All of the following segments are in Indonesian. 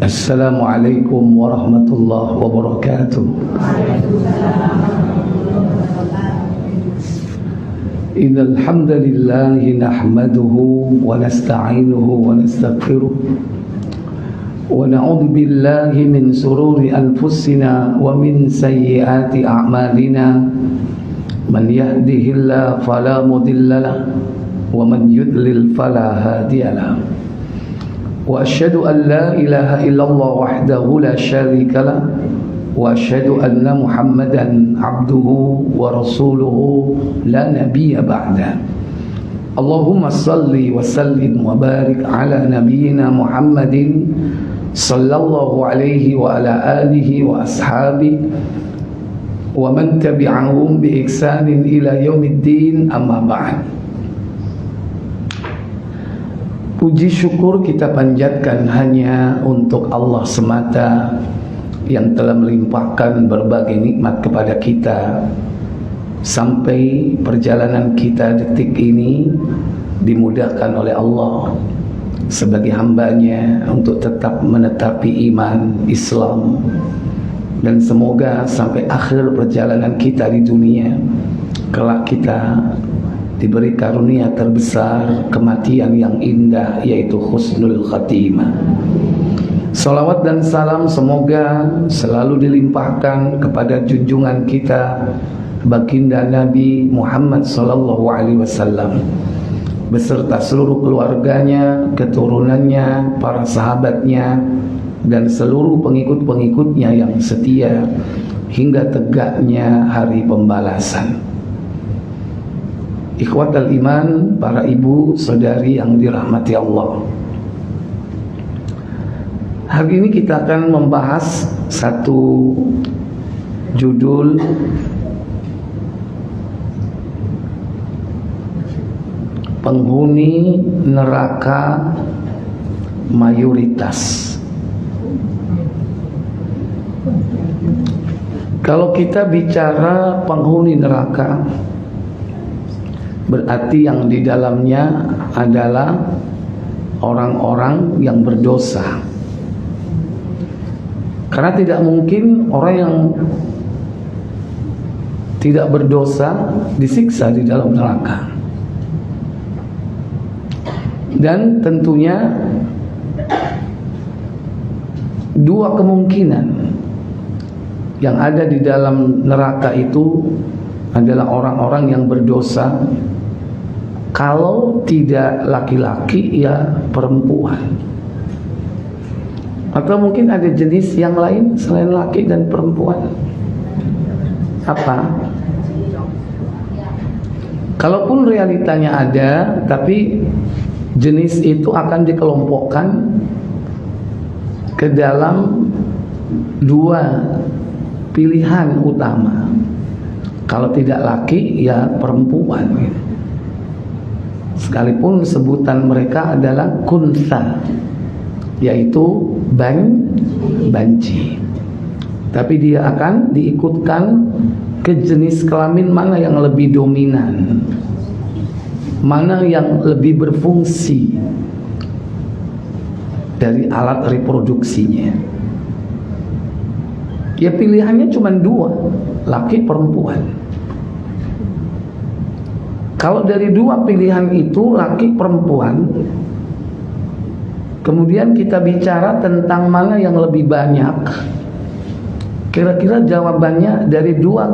Assalamualaikum warahmatullahi wabarakatuh. Innal hamdalillah nahmaduhu wa nasta'inuhu wa nastaghfiruh wa na'udzu billahi min sururi anfusina wa min sayyiati a'malina. Man yahdihillahu fala mudilla lahu wa man yudlil fala hadiya lahu. Wa asyhadu an la ilaha illallah wahdahu la syarika lah wa asyhadu anna Muhammadan abduhu wa rasuluhu la nabiyya ba'da. Allahumma salli wa sallim wa barik ala nabiyyina Muhammadin sallallahu alaihi wa ala alihi wa ashabihi wa man tabi'ahum bi ihsanin ila yaumiddin, amma ba'd. Puji syukur kita panjatkan hanya untuk Allah semata yang telah melimpahkan berbagai nikmat kepada kita sampai perjalanan kita detik ini dimudahkan oleh Allah sebagai hambanya untuk tetap menetapi iman Islam, dan semoga sampai akhir perjalanan kita di dunia kelak kita diberi karunia terbesar kematian yang indah, yaitu husnul khatimah. Salawat dan salam semoga selalu dilimpahkan kepada junjungan kita baginda Nabi Muhammad sallallahu alaihi wasallam beserta seluruh keluarganya, keturunannya, para sahabatnya, dan seluruh pengikut-pengikutnya yang setia hingga tegaknya hari pembalasan. Ikhwatal iman, para ibu, saudari yang dirahmati Allah. Hari ini kita akan membahas satu judul penghuni neraka mayoritas. Kalau kita bicara penghuni neraka, berarti yang di dalamnya adalah orang-orang yang berdosa. Karena tidak mungkin orang yang tidak berdosa disiksa di dalam neraka. Dan tentunya dua kemungkinan yang ada di dalam neraka itu adalah orang-orang yang berdosa. Kalau tidak laki-laki, ya perempuan. Atau mungkin ada jenis yang lain selain laki dan perempuan. Apa? Kalaupun realitanya ada, tapi jenis itu akan dikelompokkan ke dalam dua pilihan utama. Kalau tidak laki, ya perempuan. Sekalipun sebutan mereka adalah kunsa, yaitu banci, tapi dia akan diikutkan ke jenis kelamin mana yang lebih dominan, mana yang lebih berfungsi dari alat reproduksinya. Ya pilihannya cuma dua, laki perempuan. Kalau dari dua pilihan itu, laki perempuan, kemudian kita bicara tentang mana yang lebih banyak, kira-kira jawabannya dari dua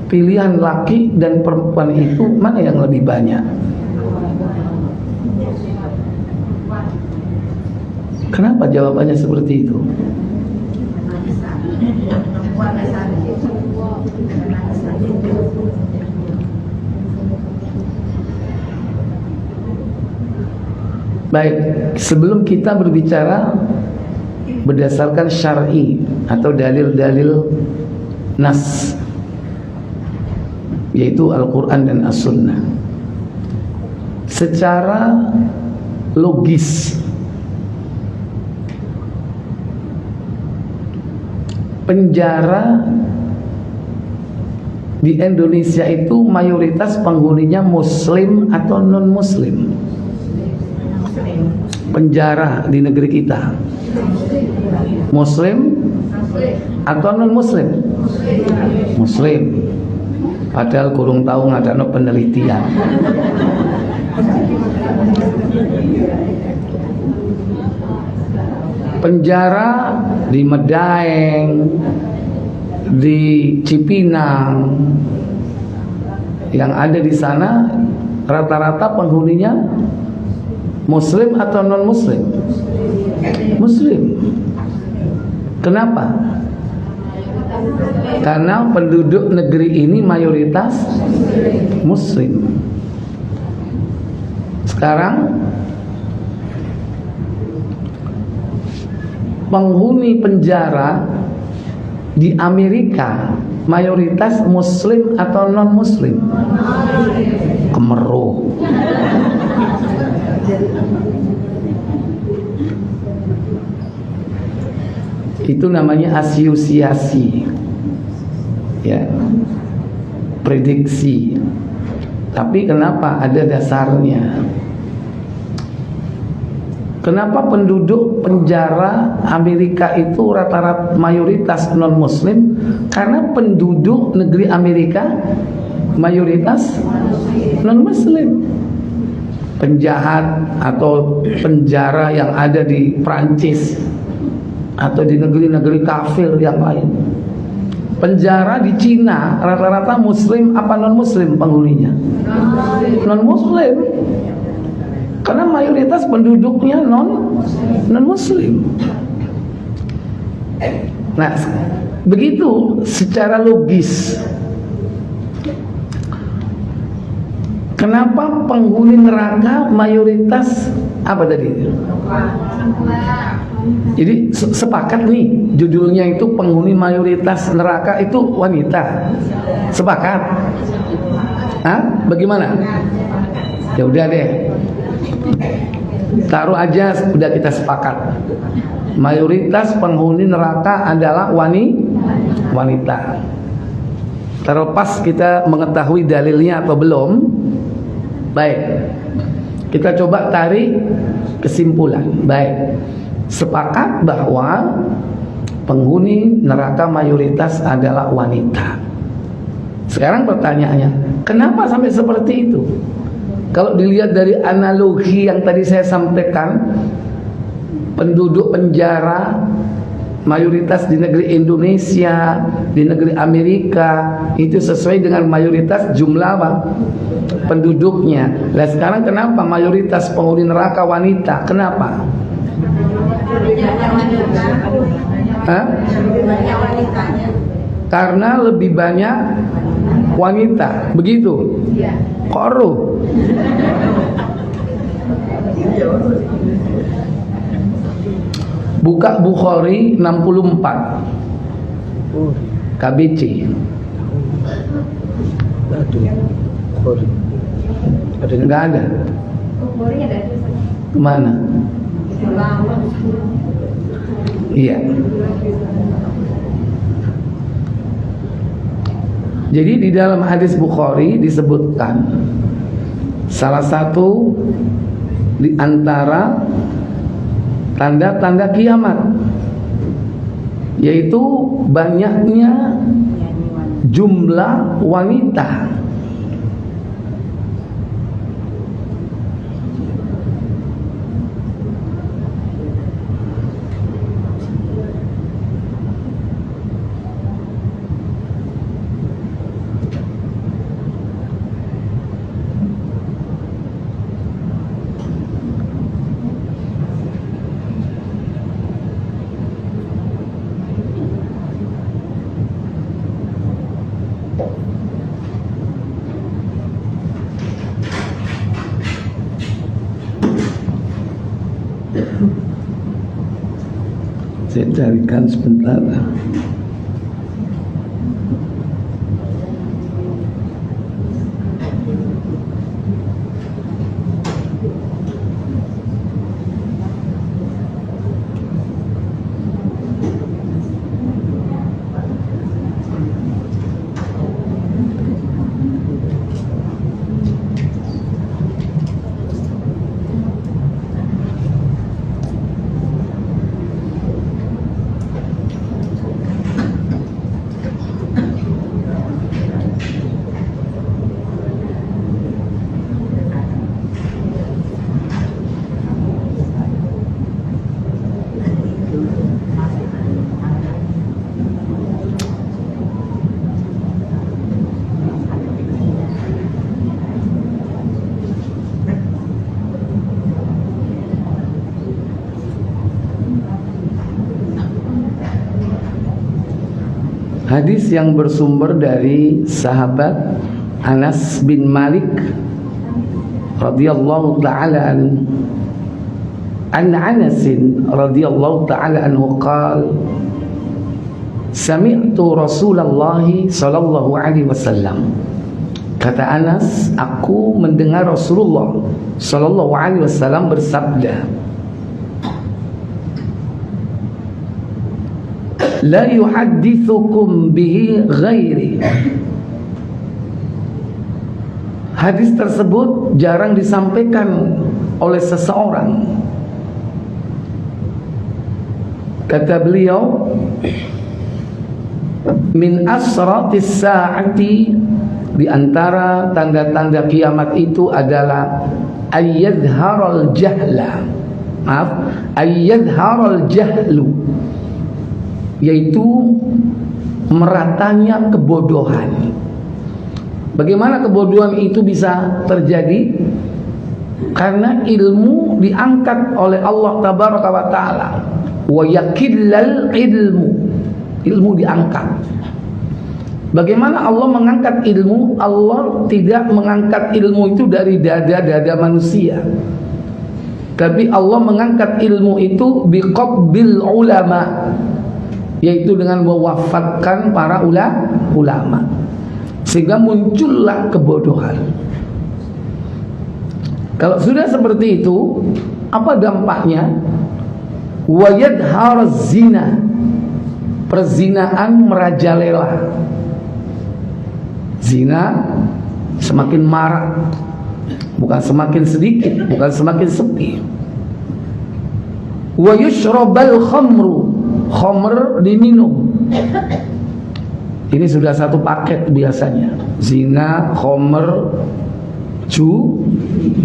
pilihan laki dan perempuan itu mana yang lebih banyak? Kenapa jawabannya seperti itu? Baik, sebelum kita berbicara berdasarkan syar'i atau dalil-dalil nas, yaitu Al-Quran dan As-Sunnah, secara logis. Penjara di Indonesia itu mayoritas penghuninya muslim atau non muslim? Penjara di negeri kita muslim atau non muslim? Muslim. Padahal kurang tahu ngadano penelitian. Penjara di Medaeng, di Cipinang, yang ada di sana rata-rata penghuninya muslim atau non muslim? Muslim. Kenapa? Karena penduduk negeri ini mayoritas muslim. Sekarang penghuni penjara di Amerika mayoritas muslim atau non muslim? Kemeruh. Itu namanya asosiasi, ya, prediksi. Tapi kenapa ada dasarnya? Kenapa penduduk penjara Amerika itu rata-rata mayoritas non muslim? Karena penduduk negeri Amerika mayoritas non muslim. Penjahat atau penjara yang ada di Prancis atau di negeri-negeri kafir yang lain. Penjara di Cina rata-rata muslim apa non muslim penghuninya? Non muslim. Karena mayoritas penduduknya non muslim. Nah, begitu secara logis. Kenapa penghuni neraka mayoritas apa tadi? Jadi sepakat nih judulnya itu penghuni mayoritas neraka itu wanita. Sepakat? Hah? Bagaimana? Ya udah deh. Taruh aja udah kita sepakat. Mayoritas penghuni neraka adalah wanita. Terlepas kita mengetahui dalilnya atau belum. Baik, kita coba tarik kesimpulan. Baik, sepakat bahwa penghuni neraka mayoritas adalah wanita. Sekarang pertanyaannya, kenapa sampai seperti itu? Kalau dilihat dari analogi yang tadi saya sampaikan, penduduk penjara mayoritas di negeri Indonesia, di negeri Amerika itu sesuai dengan mayoritas jumlah penduduknya. Nah sekarang kenapa mayoritas penghuni neraka wanita? Kenapa? Hah? Karena lebih banyak wanita, begitu? Koruh. Buka Bukhari 64 KBC. Enggak ada. Kemana? Iya. Jadi di dalam hadis Bukhari disebutkan salah satu di antara tanda-tanda kiamat yaitu banyaknya jumlah wanita. Saya carikan sebentar. Hadis yang bersumber dari sahabat Anas bin Malik radhiyallahu taala an Anas radhiyallahu taala anhu qala sami'tu Rasulullah sallallahu alaihi wasallam. Kata Anas, aku mendengar Rasulullah sallallahu alaihi wasallam bersabda, la yuhaddithukum bihi ghairi. Hadis tersebut jarang disampaikan oleh seseorang. Kata beliau, min asratis sa'ati, di antara tanda-tanda kiamat itu adalah ayyadharal jahla. Ayyadharal jahlu, yaitu meratanya kebodohan. Bagaimana kebodohan itu bisa terjadi? Karena ilmu diangkat oleh Allah tabaraka wa taala. Wa yakillal ilmu, ilmu diangkat. Bagaimana Allah mengangkat ilmu? Allah tidak mengangkat ilmu itu dari dada-dada manusia, tapi Allah mengangkat ilmu itu biqabbil ulama, yaitu dengan mewafatkan para ulama, sehingga muncullah kebodohan. Kalau sudah seperti itu, apa dampaknya? Wa yadharaz zina, perzinaan merajalela. Zina semakin marak, bukan semakin sedikit, bukan semakin sepi. Wa yushrabal khamru, khamr diminum. Ini sudah satu paket biasanya. Zina, khamr,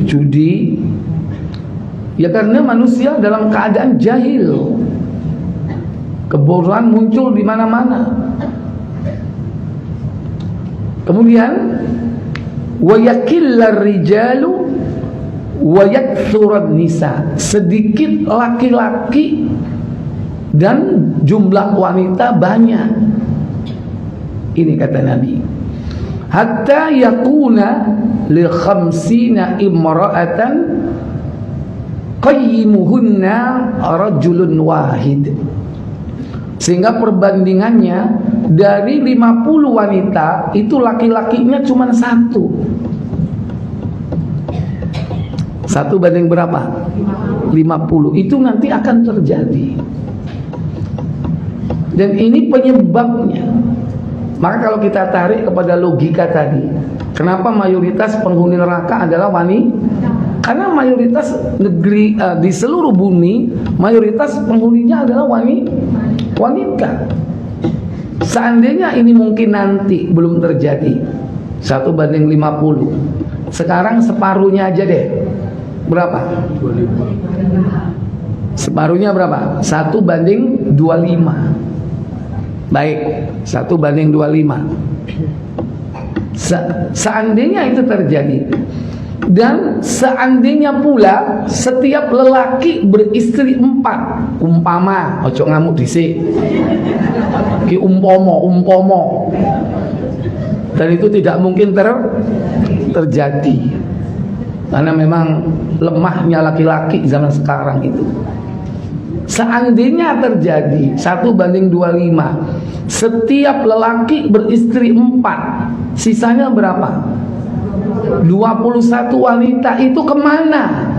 judi. Ya karena manusia dalam keadaan jahil, kebodohan muncul di mana-mana. Kemudian wa yakillar rijalu wa yakthuran nisa, sedikit laki-laki dan jumlah wanita banyak. Ini kata Nabi, hatta yakuna li khamsina imra'atan qayyimuhunna rajulun wahid, sehingga perbandingannya dari 50 wanita itu laki-lakinya cuma satu. Satu banding berapa? 50. Itu nanti akan terjadi. Dan ini penyebabnya. Maka kalau kita tarik kepada logika tadi, kenapa mayoritas penghuni neraka adalah wanita? Karena mayoritas negeri di seluruh bumi, mayoritas penghuninya adalah wanita. Seandainya ini mungkin nanti belum terjadi 1 banding 50, sekarang separuhnya aja deh. Berapa? 25. Separuhnya berapa? 1 banding 25. Baik, 1 banding 25. Seandainya itu terjadi, dan seandainya pula setiap lelaki beristri 4, umpama, ojo ngamuk dhisik, ki umpomo, dan itu tidak mungkin terjadi, karena memang lemahnya laki-laki zaman sekarang itu. Seandainya terjadi 1 banding 25, setiap lelaki beristri 4, sisanya berapa? 21 wanita. Itu kemana?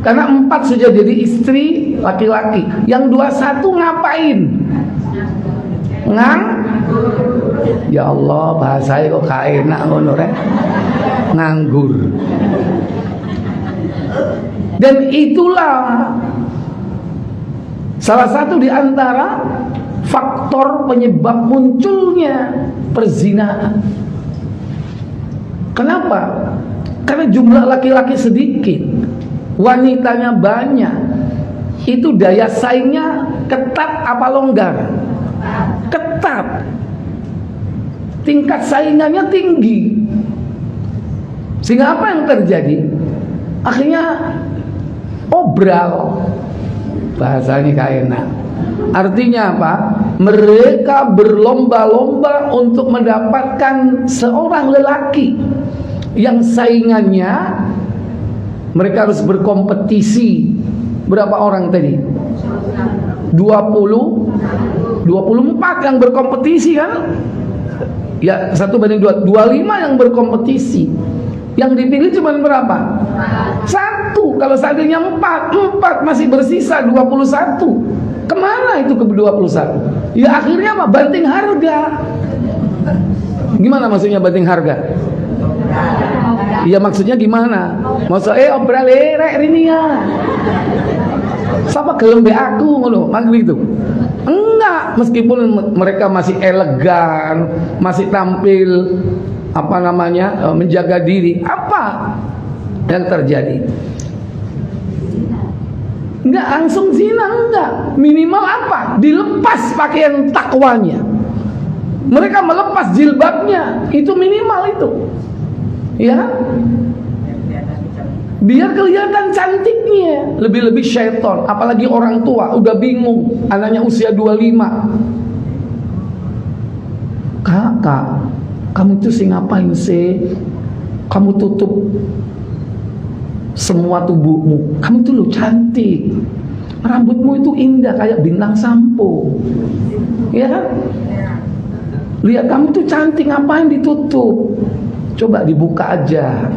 Karena 4 sudah jadi istri laki-laki, yang 21 ngapain? Ya Allah, bahasanya kok gak enak ngono rek. Nganggur. Dan itulah salah satu di antara faktor penyebab munculnya perzinahan. Kenapa? Karena jumlah laki-laki sedikit, wanitanya banyak. Itu daya saingnya ketat apa longgar? Ketat. Tingkat saingannya tinggi. Sehingga apa yang terjadi? Akhirnya obral. Bahasanya gak enak. Artinya apa? mereka berlomba-lomba untuk mendapatkan seorang lelaki yang saingannya mereka harus berkompetisi. Berapa orang tadi? 24 yang berkompetisi kan? Ya, 1:2, 25 yang berkompetisi. Yang dipilih cuma berapa? 1. Kalau seandainya 4 masih bersisa 21. Kemana itu ke 21? Ya akhirnya apa? Banting harga. Gimana maksudnya banting harga? Ya maksudnya gimana? Maksudnya obral rek rini ya. Siapa gelem be aku ngono, gitu. Enggak, meskipun mereka masih elegan, masih tampil menjaga diri. Apa yang terjadi? Enggak langsung zina, enggak. Minimal apa? Dilepas pakaian takwanya. Mereka melepas jilbabnya, itu minimal itu. Ya, biar kelihatan cantiknya. Lebih-lebih syaitan, apalagi orang tua udah bingung, anaknya usia 25. Kakak, kamu tuh ngapain sih? Kamu tutup semua tubuhmu. Kamu tuh lo cantik, rambutmu itu indah kayak bintang sampo. Ya kan? Lihat kamu tuh cantik, ngapain ditutup? Coba dibuka aja.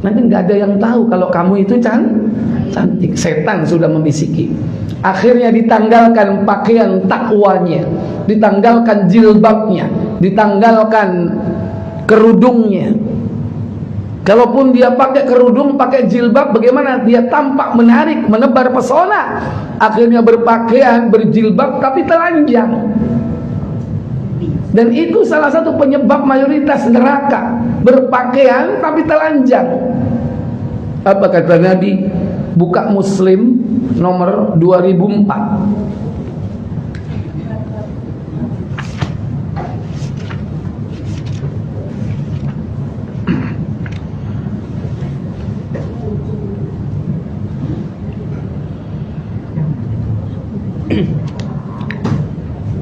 Nanti nggak ada yang tahu kalau kamu itu cantik. Setan sudah membisiki. Akhirnya ditanggalkan pakaian takwanya, ditanggalkan jilbabnya, ditanggalkan kerudungnya. Kalaupun dia pakai kerudung, pakai jilbab, bagaimana dia tampak menarik, menebar pesona. Akhirnya berpakaian, berjilbab tapi telanjang. Dan itu salah satu penyebab mayoritas neraka. Berpakaian tapi telanjang. Apa kata Nabi? Buka Muslim nomor 2004.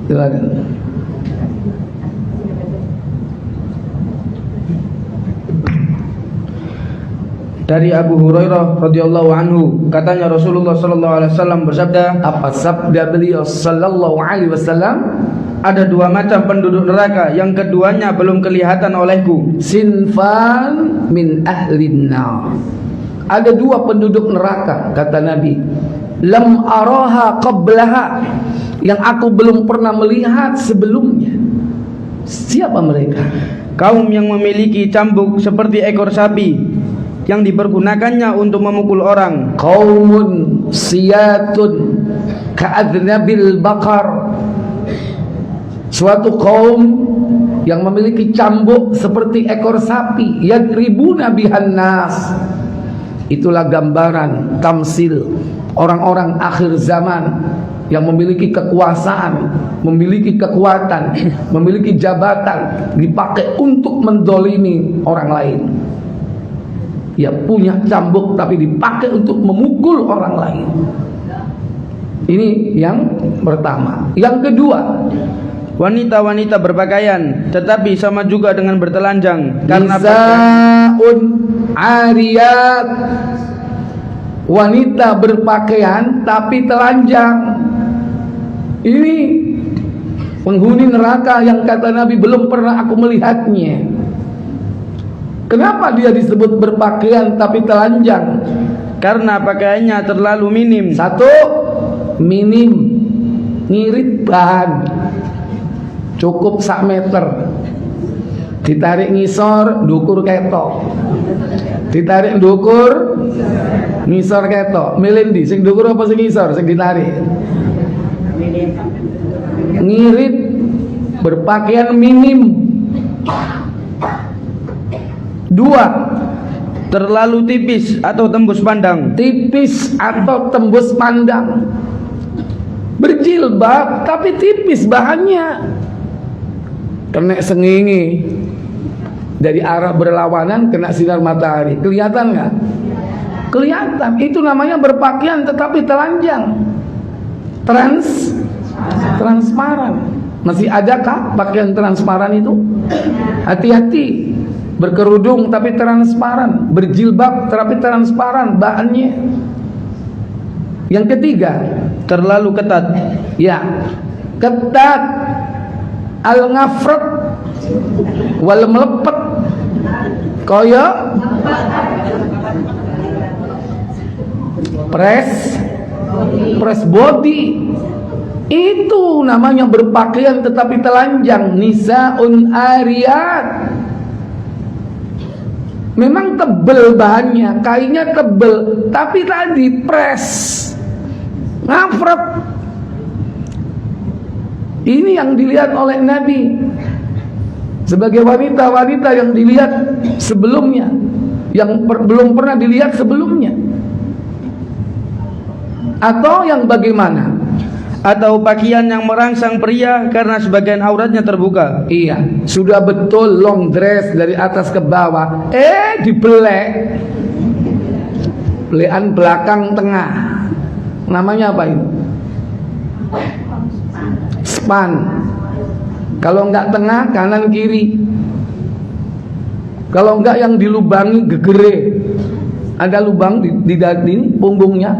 Silakan. Dari Abu Hurairah radhiyallahu anhu, katanya Rasulullah sallallahu alaihi wasallam bersabda, apa sabda beliau sallallahu alaihi wasallam? Ada 2 macam penduduk neraka yang keduanya belum kelihatan olehku. Sinfan min ahlin nar. Ada 2 penduduk neraka, kata Nabi. Lam araha qablaha, yang aku belum pernah melihat sebelumnya. Siapa mereka? Kaum yang memiliki cambuk seperti ekor sapi yang dipergunakannya untuk memukul orang. Qaumun siyatun ka'adnabil bakar. Suatu kaum yang memiliki cambuk seperti ekor sapi. Yadribuna bihan nas. Itulah gambaran, tamsil orang-orang akhir zaman yang memiliki kekuasaan, memiliki kekuatan, memiliki jabatan, dipakai untuk mendolimi orang lain. Ya, punya cambuk tapi dipakai untuk memukul orang lain. Ini yang pertama. Yang kedua, wanita-wanita berpakaian tetapi sama juga dengan bertelanjang karena nisaun ariyat, wanita berpakaian tapi telanjang. Ini penghuni neraka yang kata Nabi belum pernah aku melihatnya. Kenapa dia disebut berpakaian tapi telanjang? Karena pakaiannya terlalu minim. 1, minim, ngirit bahan, cukup 1 meter. Ditarik ngisor, dukur ketok. Ditarik dukur, ngisor ketok. Milih ndi, sing dukur apa sing ngisor, sing ditarik? Ngirit, berpakaian minim. 2, terlalu tipis atau tembus pandang. Tipis atau tembus pandang. Berjilbab tapi tipis bahannya, kena sengingi dari arah berlawanan, kena sinar matahari. Kelihatan nggak? Kelihatan. Itu namanya berpakaian tetapi telanjang, Transparan. Masih adakah pakaian transparan itu? Hati-hati. Berkerudung tapi transparan, berjilbab tapi transparan bahannya. Yang ketiga, terlalu ketat. ya, ketat. Al-ngafrat wal melepet kaya press body. Itu namanya berpakaian tetapi telanjang. Nisaun ariyat. Memang tebel bahannya, kainnya tebel, tapi tadi press, ngafrat. Ini yang dilihat oleh Nabi sebagai wanita-wanita yang dilihat sebelumnya, yang belum pernah dilihat sebelumnya. Atau yang bagaimana? Atau pakaian yang merangsang pria karena sebagian auratnya terbuka. Iya, sudah betul long dress dari atas ke bawah, dibelek, belekan belakang tengah. Namanya apa itu? Span. Kalau enggak tengah, kanan kiri. Kalau enggak yang dilubangi gegere. Ada lubang di punggungnya.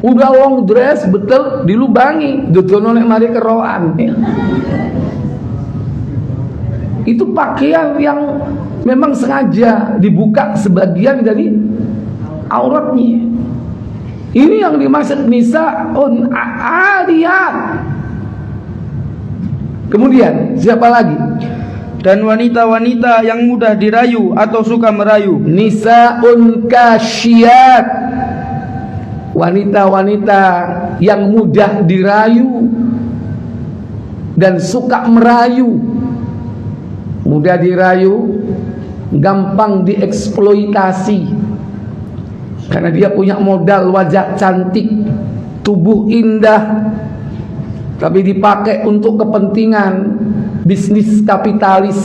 Udah long dress betul dilubangi, dodono nek mari keroan. Itu pakaian yang memang sengaja dibuka sebagian dari auratnya. Ini yang dimaksud nisaun ariyat. Kemudian siapa lagi? Dan wanita-wanita yang mudah dirayu atau suka merayu. Nisaun kasyiyat. Wanita-wanita yang mudah dirayu dan suka merayu. Mudah dirayu, gampang dieksploitasi. Karena dia punya modal wajah cantik, tubuh indah, tapi dipakai untuk kepentingan bisnis kapitalis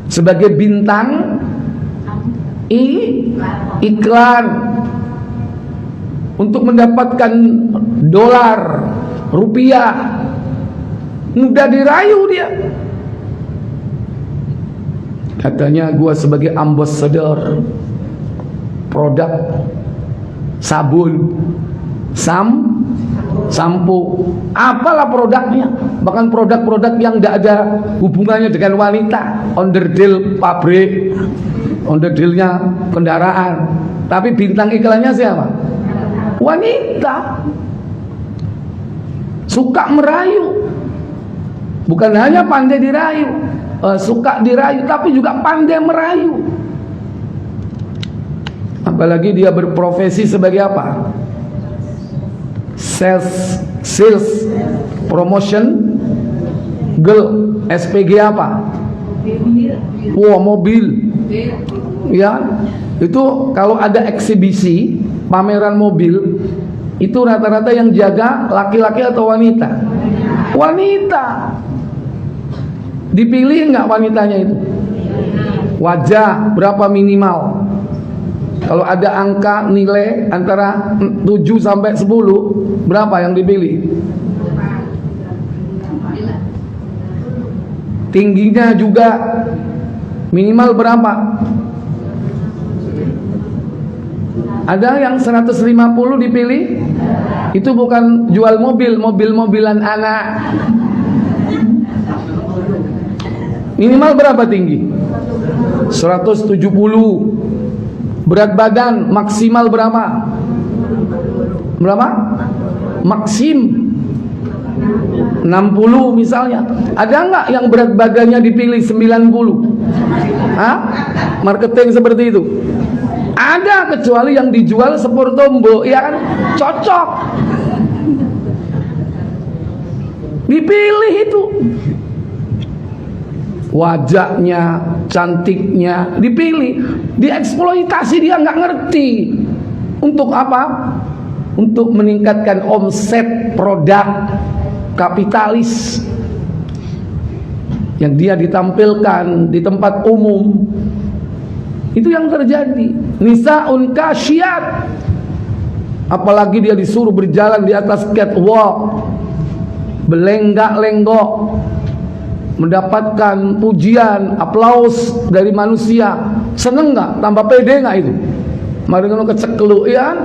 sebagai bintang iklan untuk mendapatkan dolar, rupiah. Mudah dirayu dia. Katanya gua sebagai ambassador produk sabun, sampo, apalah produknya. Bahkan produk-produk yang tidak ada hubungannya dengan wanita. Onderdil pabrik, onderdilnya kendaraan, tapi bintang iklannya siapa? Wanita. Suka merayu. Bukan hanya pandai dirayu, suka dirayu, tapi juga pandai merayu. Apalagi dia berprofesi sebagai apa? Sales promotion girl. SPG apa? Wah, mobil. Ya, itu kalau ada eksibisi pameran mobil, itu rata-rata yang jaga laki-laki atau wanita? Wanita. Dipilih nggak wanitanya itu? Wajah berapa minimal? Kalau ada angka nilai antara 7 sampai 10, berapa yang dipilih? Tingginya juga minimal berapa? Ada yang 150 dipilih. Itu bukan jual mobil-mobilan anak. Minimal berapa tinggi? 170. Berat badan maksimal berapa? Berapa? Maksim 60 misalnya. Ada nggak yang berat badannya dipilih 90? Hah? Marketing seperti itu? Ada, kecuali yang dijual Sportombo, ya kan? Cocok. Dipilih itu. Wajahnya, cantiknya dipilih, dieksploitasi, dia nggak ngerti. Untuk apa? Untuk meningkatkan omset produk kapitalis yang dia ditampilkan di tempat umum. Itu yang terjadi. Nisaun kasyiyat. Apalagi dia disuruh berjalan di atas catwalk, belenggak-lenggok, mendapatkan pujian, aplaus dari manusia, seneng nggak? Tambah pede nggak itu? Mari ngono kecekluk ya.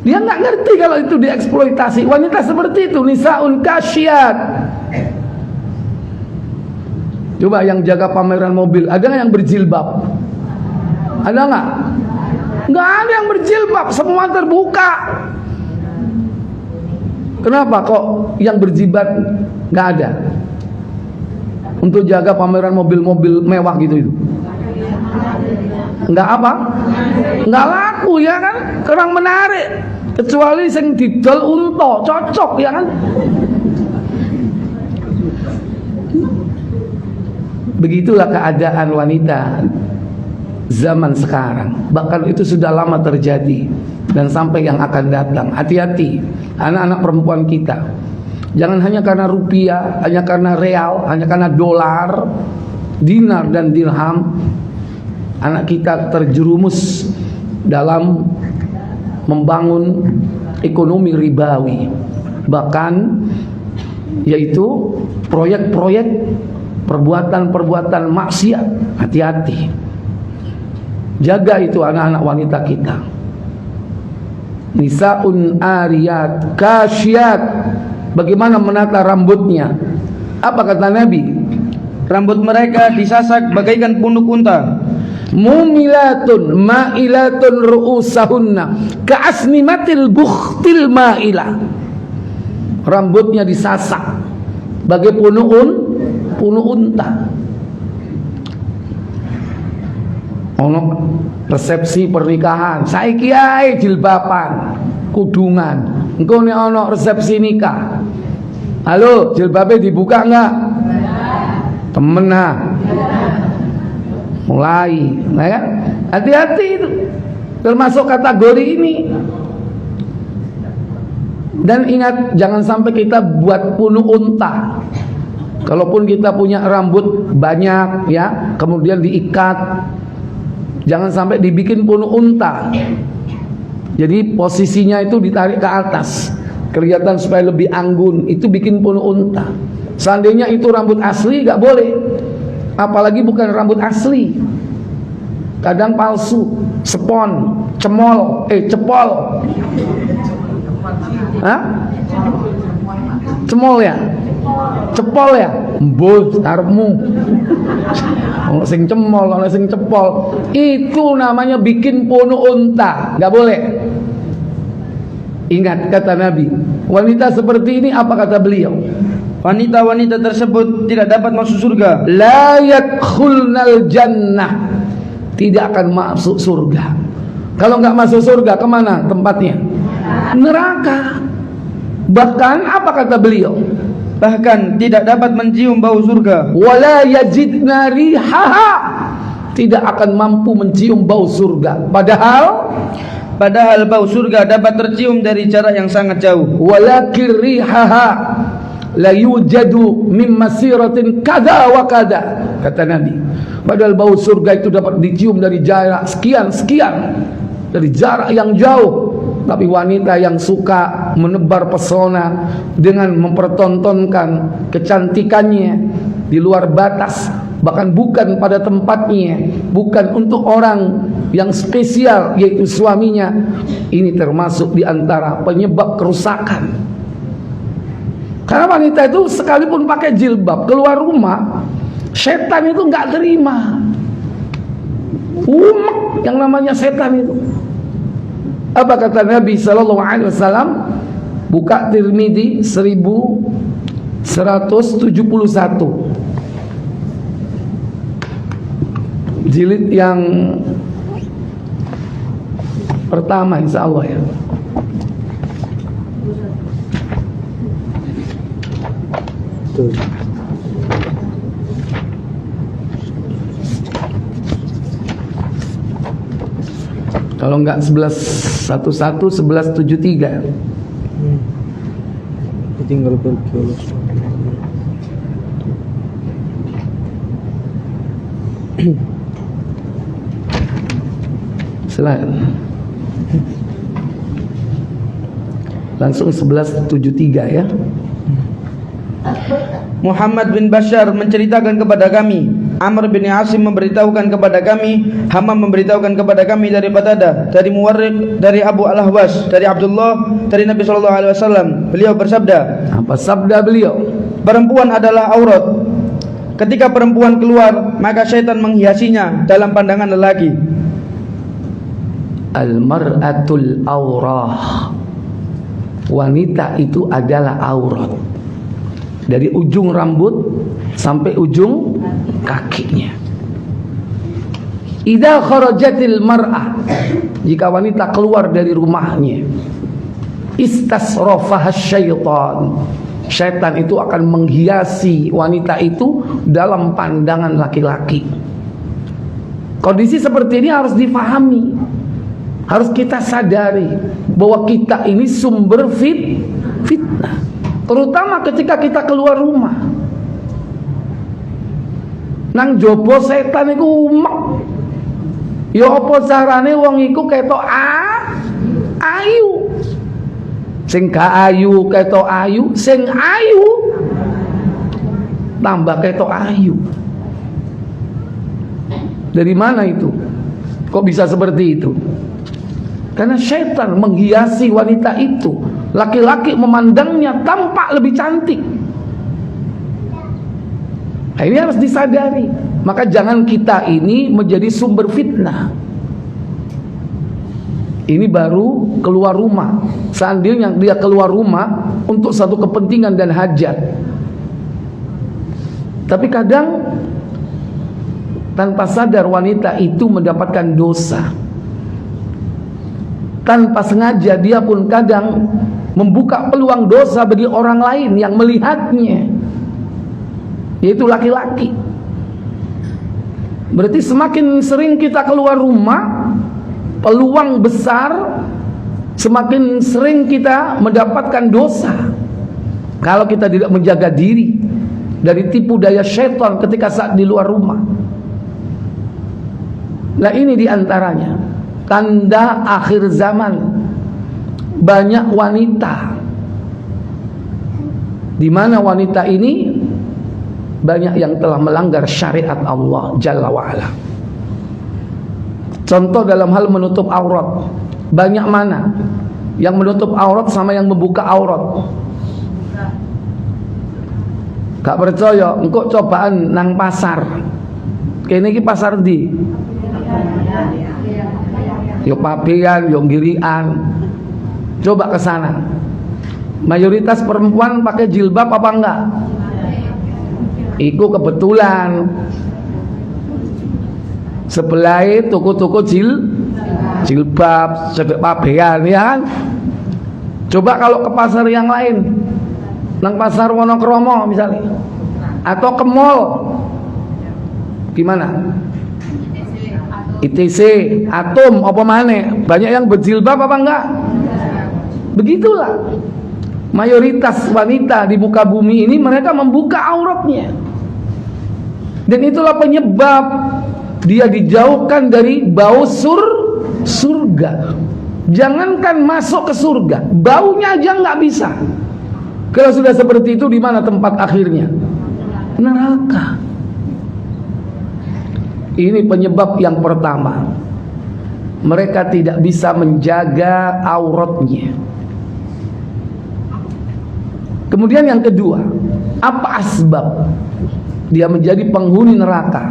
Dia nggak ngerti kalau itu dieksploitasi. Wanita seperti itu, nisaun kasyat. Coba yang jaga pameran mobil, ada nggak yang berjilbab? Ada nggak? Nggak ada yang berjilbab, semua terbuka. Kenapa kok yang berjilbab nggak ada? Untuk jaga pameran mobil-mobil mewah gitu itu. Nggak apa? Nggak laku ya kan? Kurang menarik. Kecuali sing didol unta, cocok ya kan? Begitulah keadaan wanita zaman sekarang. Bahkan itu sudah lama terjadi dan sampai yang akan datang. Hati-hati anak-anak perempuan kita. Jangan hanya karena rupiah, hanya karena real, hanya karena dolar, dinar dan dirham, anak kita terjerumus dalam membangun ekonomi ribawi, bahkan yaitu proyek-proyek perbuatan-perbuatan maksiat. Hati-hati, jaga itu anak-anak wanita kita. Nisaun ariyat kasyat. Bagaimana menata rambutnya? Apa kata Nabi? Rambut mereka disasak bagaikan punuk unta. Mumilatun ma'ilatun ru'usahunna ka'asnimatil bukhtil ma'ilah. Rambutnya disasak bagai punuk unta. Ono resepsi pernikahan, saiki ae jilbaban, kudungan. Engko nek ono resepsi nikah, halo, jilbabe dibuka enggak? Temen ah. Mulai, nah kan? Hati-hati itu, termasuk kategori ini. Dan ingat, jangan sampai kita buat punuk unta. Kalaupun kita punya rambut banyak, ya, kemudian diikat, jangan sampai dibikin punuk unta. Jadi posisinya itu ditarik ke atas, kelihatan supaya lebih anggun. Itu bikin punuk unta. Seandainya itu rambut asli, gak boleh. Apalagi bukan rambut asli, kadang palsu, sepon, cepol. Hah? Cemol ya? Cepol ya? Mbus, karepmu. Ono sing cemol, ono sing cepol. Itu namanya bikin punuk unta, nggak boleh. Ingat kata Nabi, wanita seperti ini apa kata beliau? Wanita-wanita tersebut tidak dapat masuk surga. La yadkhulnal jannah. Tidak akan masuk surga. Kalau nggak masuk surga, kemana tempatnya? Neraka. Bahkan apa kata beliau? Bahkan tidak dapat mencium bau surga. Wala yajidna rihaha. Tidak akan mampu mencium bau surga. Padahal bau surga dapat tercium dari jarak yang sangat jauh. Walakin rihaha la yujadu min masiratin kada wa kada, kata Nabi. Padahal bau surga itu dapat dicium dari jarak sekian, dari jarak yang jauh. Tapi wanita yang suka menebar pesona dengan mempertontonkan kecantikannya di luar batas, bahkan bukan pada tempatnya, bukan untuk orang yang spesial yaitu suaminya, ini termasuk di antara penyebab kerusakan. Karena wanita itu sekalipun pakai jilbab keluar rumah, setan itu nggak terima. Umek yang namanya setan itu. Apa kata Nabi Sallallahu Alaihi Wasallam? Buka Tirmidzi 1171, jilid yang pertama, insya Allah ya. Kalau enggak 1111, 1173. Tinggal berkios. Silakan. Langsung 1173 ya. Muhammad bin Bashar menceritakan kepada kami, Amr bin Asim memberitahukan kepada kami, Hammam memberitahukan kepada kami dari Qatadah, dari Muwarriq, dari Abu Al-Ahwas, dari Abdullah, dari Nabi SAW. Beliau bersabda, apa sabda beliau? Perempuan adalah aurat. Ketika perempuan keluar, maka syaitan menghiasinya dalam pandangan lelaki. Al-mar'atul aurah. Wanita itu adalah aurat. Dari ujung rambut sampai ujung kakinya. Idza kharajatil mar'ah, jika wanita keluar dari rumahnya, istasrafaha syaitan. Syaitan itu akan menghiasi wanita itu dalam pandangan laki-laki. Kondisi seperti ini harus difahami, harus kita sadari bahwa kita ini sumber fitnah, terutama ketika kita keluar rumah. Nang jopo setan iku umek. Ya apa carane wong iku ketok ayu. Sing gak ayu ketok ayu, sing ayu tambah ketok ayu. Dari mana itu? Kok bisa seperti itu? Karena syaitan menghiasi wanita itu. Laki-laki memandangnya tampak lebih cantik. Nah, ini harus disadari. Maka jangan kita ini menjadi sumber fitnah. Ini baru keluar rumah. Seandainya dia keluar rumah untuk satu kepentingan dan hajat. Tapi kadang tanpa sadar wanita itu mendapatkan dosa. Tanpa sengaja dia pun kadang membuka peluang dosa bagi orang lain yang melihatnya, yaitu laki-laki. Berarti semakin sering kita keluar rumah, peluang besar semakin sering kita mendapatkan dosa. Kalau kita tidak menjaga diri dari tipu daya syaitan ketika saat di luar rumah. Nah, ini diantaranya tanda akhir zaman. Banyak wanita, di mana wanita ini banyak yang telah melanggar syariat Allah Jalla wa'ala. Contoh dalam hal menutup aurat, banyak mana yang menutup aurat sama yang membuka aurat. Gak percaya, engkau cobaan nang pasar. Kene iki pasar di yo pabean, yo girian. Coba ke sana. Mayoritas perempuan pakai jilbab apa enggak? Iku kebetulan. Sebelah toko-toko jilbab, sebab pabean ya kan. Coba kalau ke pasar yang lain, nang pasar Wonokromo misalnya, atau ke mall, gimana? ITC, Atom, apa mana? Banyak yang berjilbab apa enggak? Begitulah mayoritas wanita di muka bumi ini, mereka membuka auratnya. Dan itulah penyebab dia dijauhkan dari bau surga. Jangankan masuk ke surga, baunya aja nggak bisa. Kalau sudah seperti itu, di mana tempat akhirnya? Neraka. Ini penyebab yang pertama. Mereka tidak bisa menjaga auratnya. Kemudian yang kedua, apa asbab dia menjadi penghuni neraka?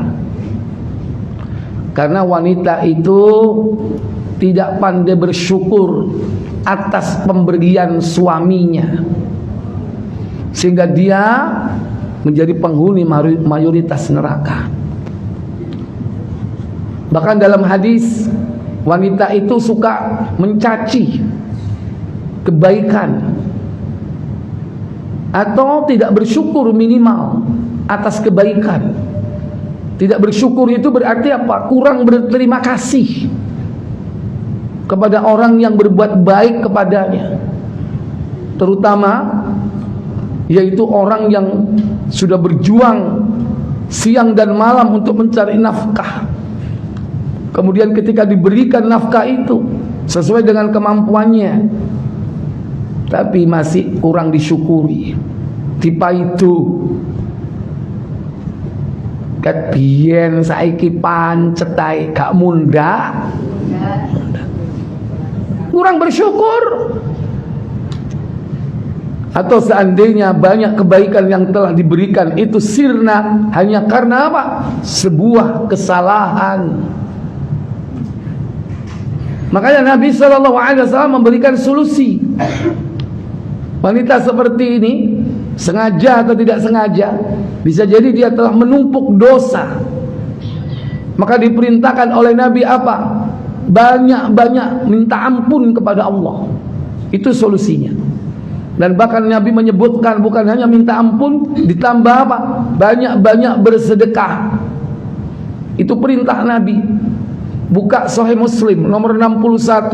Karena wanita itu tidak pandai bersyukur atas pemberian suaminya, sehingga dia menjadi penghuni mayoritas neraka. Bahkan dalam hadis, wanita itu suka mencaci kebaikan atau tidak bersyukur minimal atas kebaikan. Tidak bersyukur itu berarti apa? Kurang berterima kasih kepada orang yang berbuat baik kepadanya, terutama yaitu orang yang sudah berjuang siang dan malam untuk mencari nafkah. Kemudian ketika diberikan nafkah itu sesuai dengan kemampuannya, tapi masih kurang disyukuri. Dipaidu ket biyen saiki pancet ae gak munda. Kurang bersyukur. Atau seandainya banyak kebaikan yang telah diberikan itu sirna hanya karena apa? Sebuah kesalahan. Makanya Nabi SAW memberikan solusi. Wanita seperti ini sengaja atau tidak sengaja, bisa jadi dia telah menumpuk dosa. Maka diperintahkan oleh Nabi apa? Banyak-banyak minta ampun kepada Allah. Itu solusinya. Dan bahkan Nabi menyebutkan bukan hanya minta ampun, ditambah apa? Banyak-banyak bersedekah. Itu perintah Nabi. Buka Sahih Muslim nomor 61.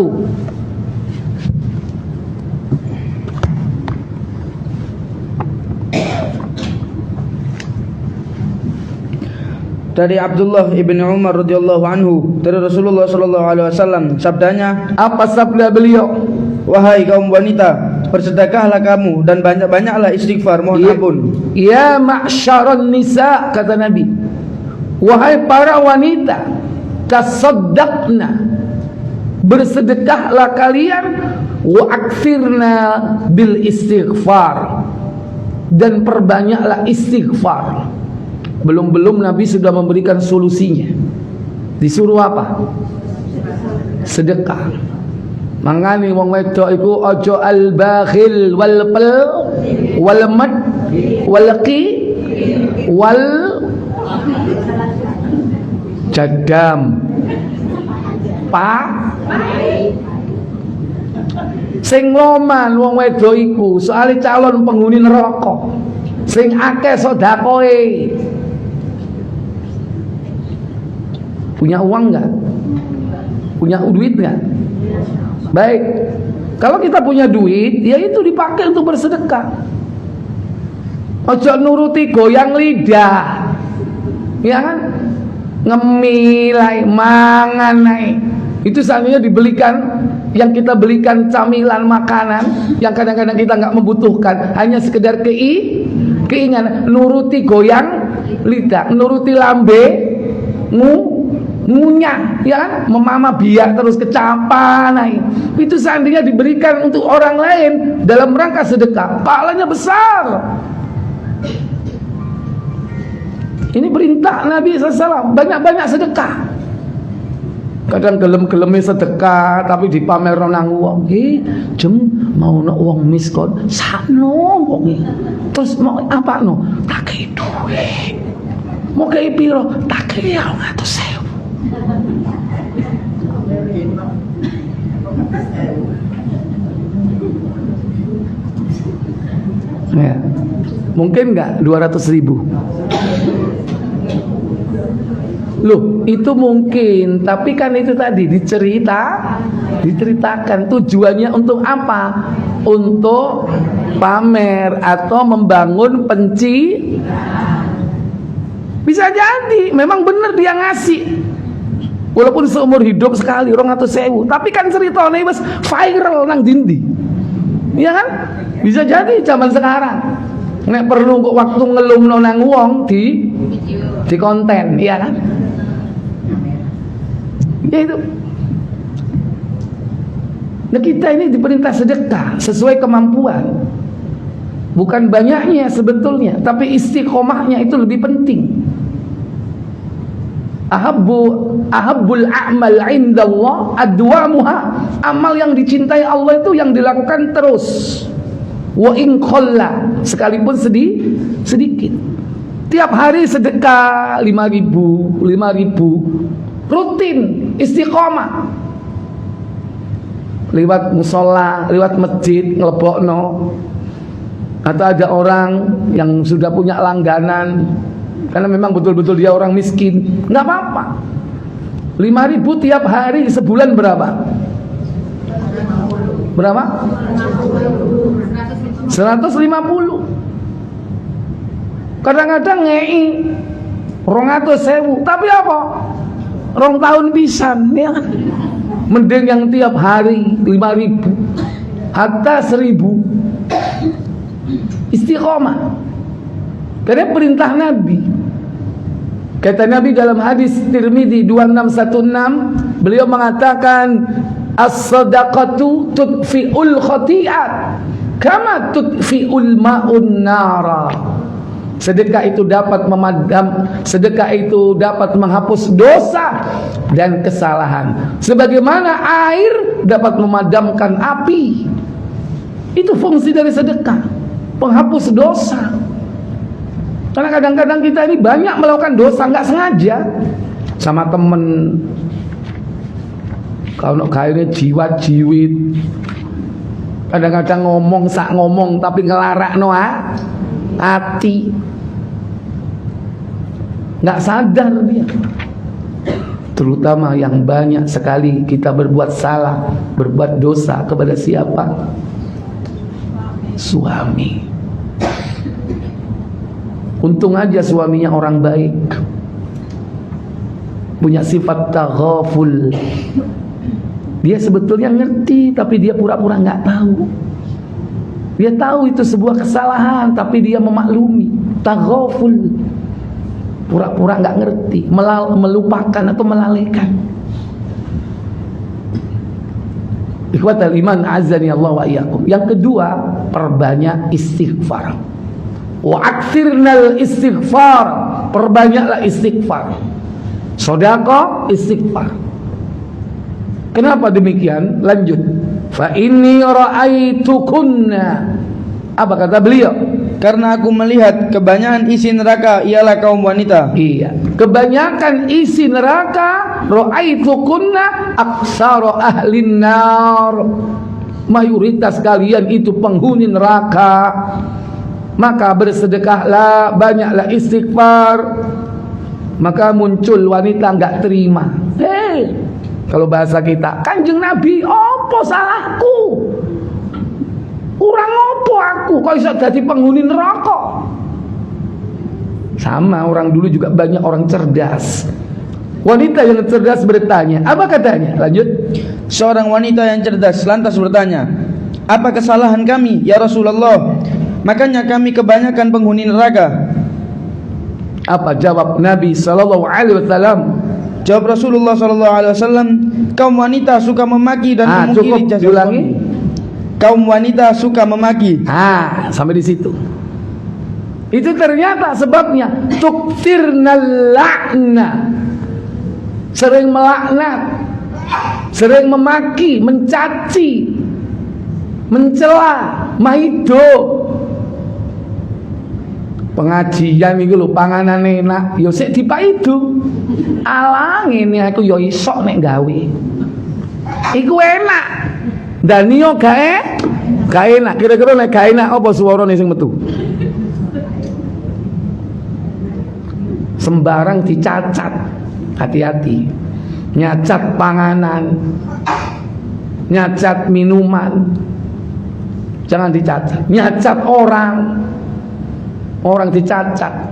Dari Abdullah ibn Umar radhiyallahu anhu, dari Rasulullah sallallahu alaihi wasallam, sabdanya, apa sabda beliau? wahai kaum wanita, bersedekahlah kamu dan banyak-banyaklah istighfar, mohon ampun. Ya ma'syaran nisa, kata Nabi, wahai para wanita, tasaddaqna, bersedekahlah kalian, wa aktsirna bil istighfar, dan perbanyaklah istighfar. Belum Nabi sudah memberikan solusinya. Disuruh apa? Sedekah. Mangane wong wedok iku aja al-bakhil wal pel wal mad wal qi wal jadam. Sing loman wong wedok iku soalé calon penghuni neraka. Sing akeh sedekahe. Punya uang enggak? Punya duit enggak? Baik. Kalau kita punya duit, ya itu dipakai untuk bersedekah. Ojo nuruti goyang lidah. Ya kan? Ngemilai, mangan naik. Itu seandainya dibelikan, yang kita belikan camilan makanan yang kadang-kadang kita nggak membutuhkan, hanya sekedar keinginan, nuruti goyang lidah, nuruti lambe, ngunyah, ya kan? Memama biak terus kecapan naik. Itu seandainya diberikan untuk orang lain dalam rangka sedekah, pahalanya besar. Ini perintah Nabi SAW, banyak-banyak sedekah. Kadang gelem-geleme sedekah tapi dipamer nang wong. Jem mau nek wong miskon, sakno wong. Terus mau apa no? Tak kei duit. Mau kei piro? Tak kei 200.000. Ya. Mungkin enggak 200.000? Loh, itu mungkin, tapi kan itu tadi diceritakan tujuannya untuk apa? Untuk pamer atau membangun bisa jadi memang benar dia ngasih. Walaupun seumur hidup sekali 200.000, tapi kan ceritanya wis viral nang dindi. Iya kan? Bisa jadi zaman sekarang. Nek perlu kok waktu ngelumno nang wong di konten, iya kan? Ya itu. Nah kita ini diperintah sedekah sesuai kemampuan. Bukan banyaknya sebetulnya, tapi istiqomahnya itu lebih penting. Ahabbul a'mal indallah adwamuha. Amal yang dicintai Allah itu yang dilakukan terus. Wa in qalla, sekalipun sedikit. Tiap hari sedekah 5.000 rutin, istiqomah. Lewat musola, lewat masjid ngelebokno. Atau ada orang yang sudah punya langganan karena memang betul-betul dia orang miskin, nggak apa-apa. 5.000 tiap hari, sebulan berapa? Berapa? 150. Kadang-kadang ngei 200.000, tapi apa? 2 tahun pisan, ya kan? Mending yang tiap hari 5.000. hatta 1000. Istiqomah. Karena perintah Nabi. Kata Nabi dalam hadis Tirmidzi 2616, beliau mengatakan as-sadaqatu tudfi'ul khati'at kama tudfi'ul ma'un nara. Sedekah itu dapat sedekah itu dapat menghapus dosa dan kesalahan, sebagaimana air dapat memadamkan api. Itu fungsi dari sedekah, penghapus dosa. Karena kadang-kadang kita ini banyak melakukan dosa nggak sengaja sama temen. Kalau kayaknya jiwat-jiwit, kadang-kadang ngomong tapi ngelarakno hati, nggak sadar dia. Terutama yang banyak sekali kita berbuat salah, berbuat dosa kepada siapa? Suami. Untung aja suaminya orang baik, punya sifat taghaful. Dia sebetulnya ngerti, tapi dia pura-pura nggak tahu. Dia tahu itu sebuah kesalahan, tapi dia memaklumi. Taghaful, pura-pura nggak ngerti, melupakan atau melalaikan. Ikhwatal iman azani Allah wa iyyakum. Yang kedua, perbanyak istighfar. Wa aktsirnal istighfar, perbanyaklah istighfar. Sedekah, istighfar. Kenapa demikian? Lanjut. Fa inni ra'aitukunna. Apa kata beliau? Karena aku melihat kebanyakan isi neraka ialah kaum wanita. Iya, kebanyakan isi neraka, ra'aitukunna aksara ahlin nar. Mayoritas kalian itu penghuni neraka. Maka bersedekahlah, banyaklah istighfar. Maka muncul wanita enggak terima. Kalau bahasa kita, Kanjeng Nabi, opo salahku? Kurang opo aku kok iso dadi penghuni neraka? Sama orang dulu juga banyak orang cerdas. Wanita yang cerdas bertanya, apa katanya? Lanjut. Seorang wanita yang cerdas lantas bertanya, apa kesalahan kami ya Rasulullah? Makanya kami kebanyakan penghuni neraka. Apa jawab Nabi sallallahu alaihi wasallam? Jawab Rasulullah sallallahu alaihi wasallam, kaum wanita suka memaki dan memungkiri jasa suami. Kaum wanita suka memaki. Sampai di situ. Itu ternyata sebabnya tuktirnal la'na. Sering melaknat, sering memaki, mencaci, mencela, maido. Pengajian iki lho panganan enak, yo sik dipaidu. Alang ngene aku yo iso nek gawe. Iku enak. Dan yo gak enak. Kira-kira nek gak enak apa suarane sing metu? Sembarang dicacat. Hati-hati. Nyacat panganan, nyacat minuman. Jangan dicacat. Nyacat orang dicacat.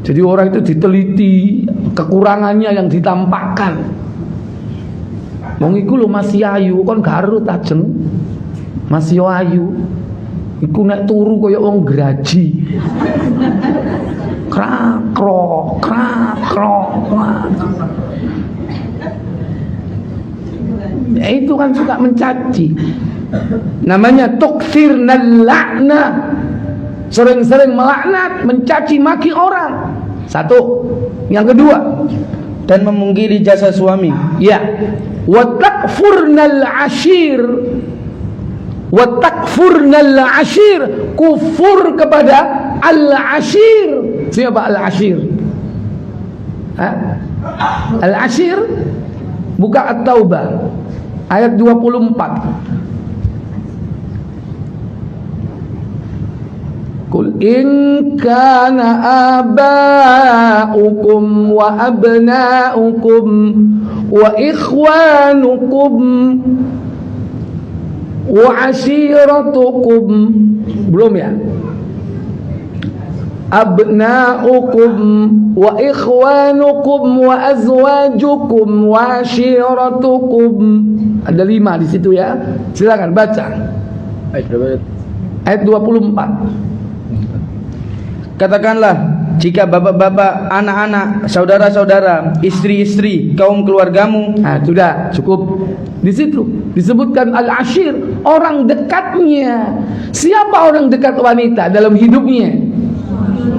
Jadi orang itu diteliti kekurangannya yang ditampakkan. Wong iku lho masih ayu kon garut ajeng. Masih ayu. Iku nek turu kaya wong graji. Krak-krok. Itu kan suka mencaci. Namanya tukthirnal la'na. Sering-sering melaknat, mencaci maki orang. Satu. Yang kedua, dan memungkiri jasa suami. Ya. Wa takfurnal ashir. Wa takfurnal ashir, kufur kepada al-ashir. Siapa al-ashir? Al-ashir buka At-Taubah ayat 24. Qul in kana aba'ukum wa abna'ukum wa ikhwanukum wa ashiratukum. Belum ya? Abna'ukum wa ikhwanukum wa azwajukum wa ashiratukum. Ada 5 di situ ya. Silakan baca. Ayat 24. Katakanlah, jika bapak-bapak, anak-anak, saudara-saudara, istri-istri, kaum keluargamu. Nah, sudah cukup. Di situ disebutkan al-ashir, orang dekatnya. Siapa orang dekat wanita dalam hidupnya?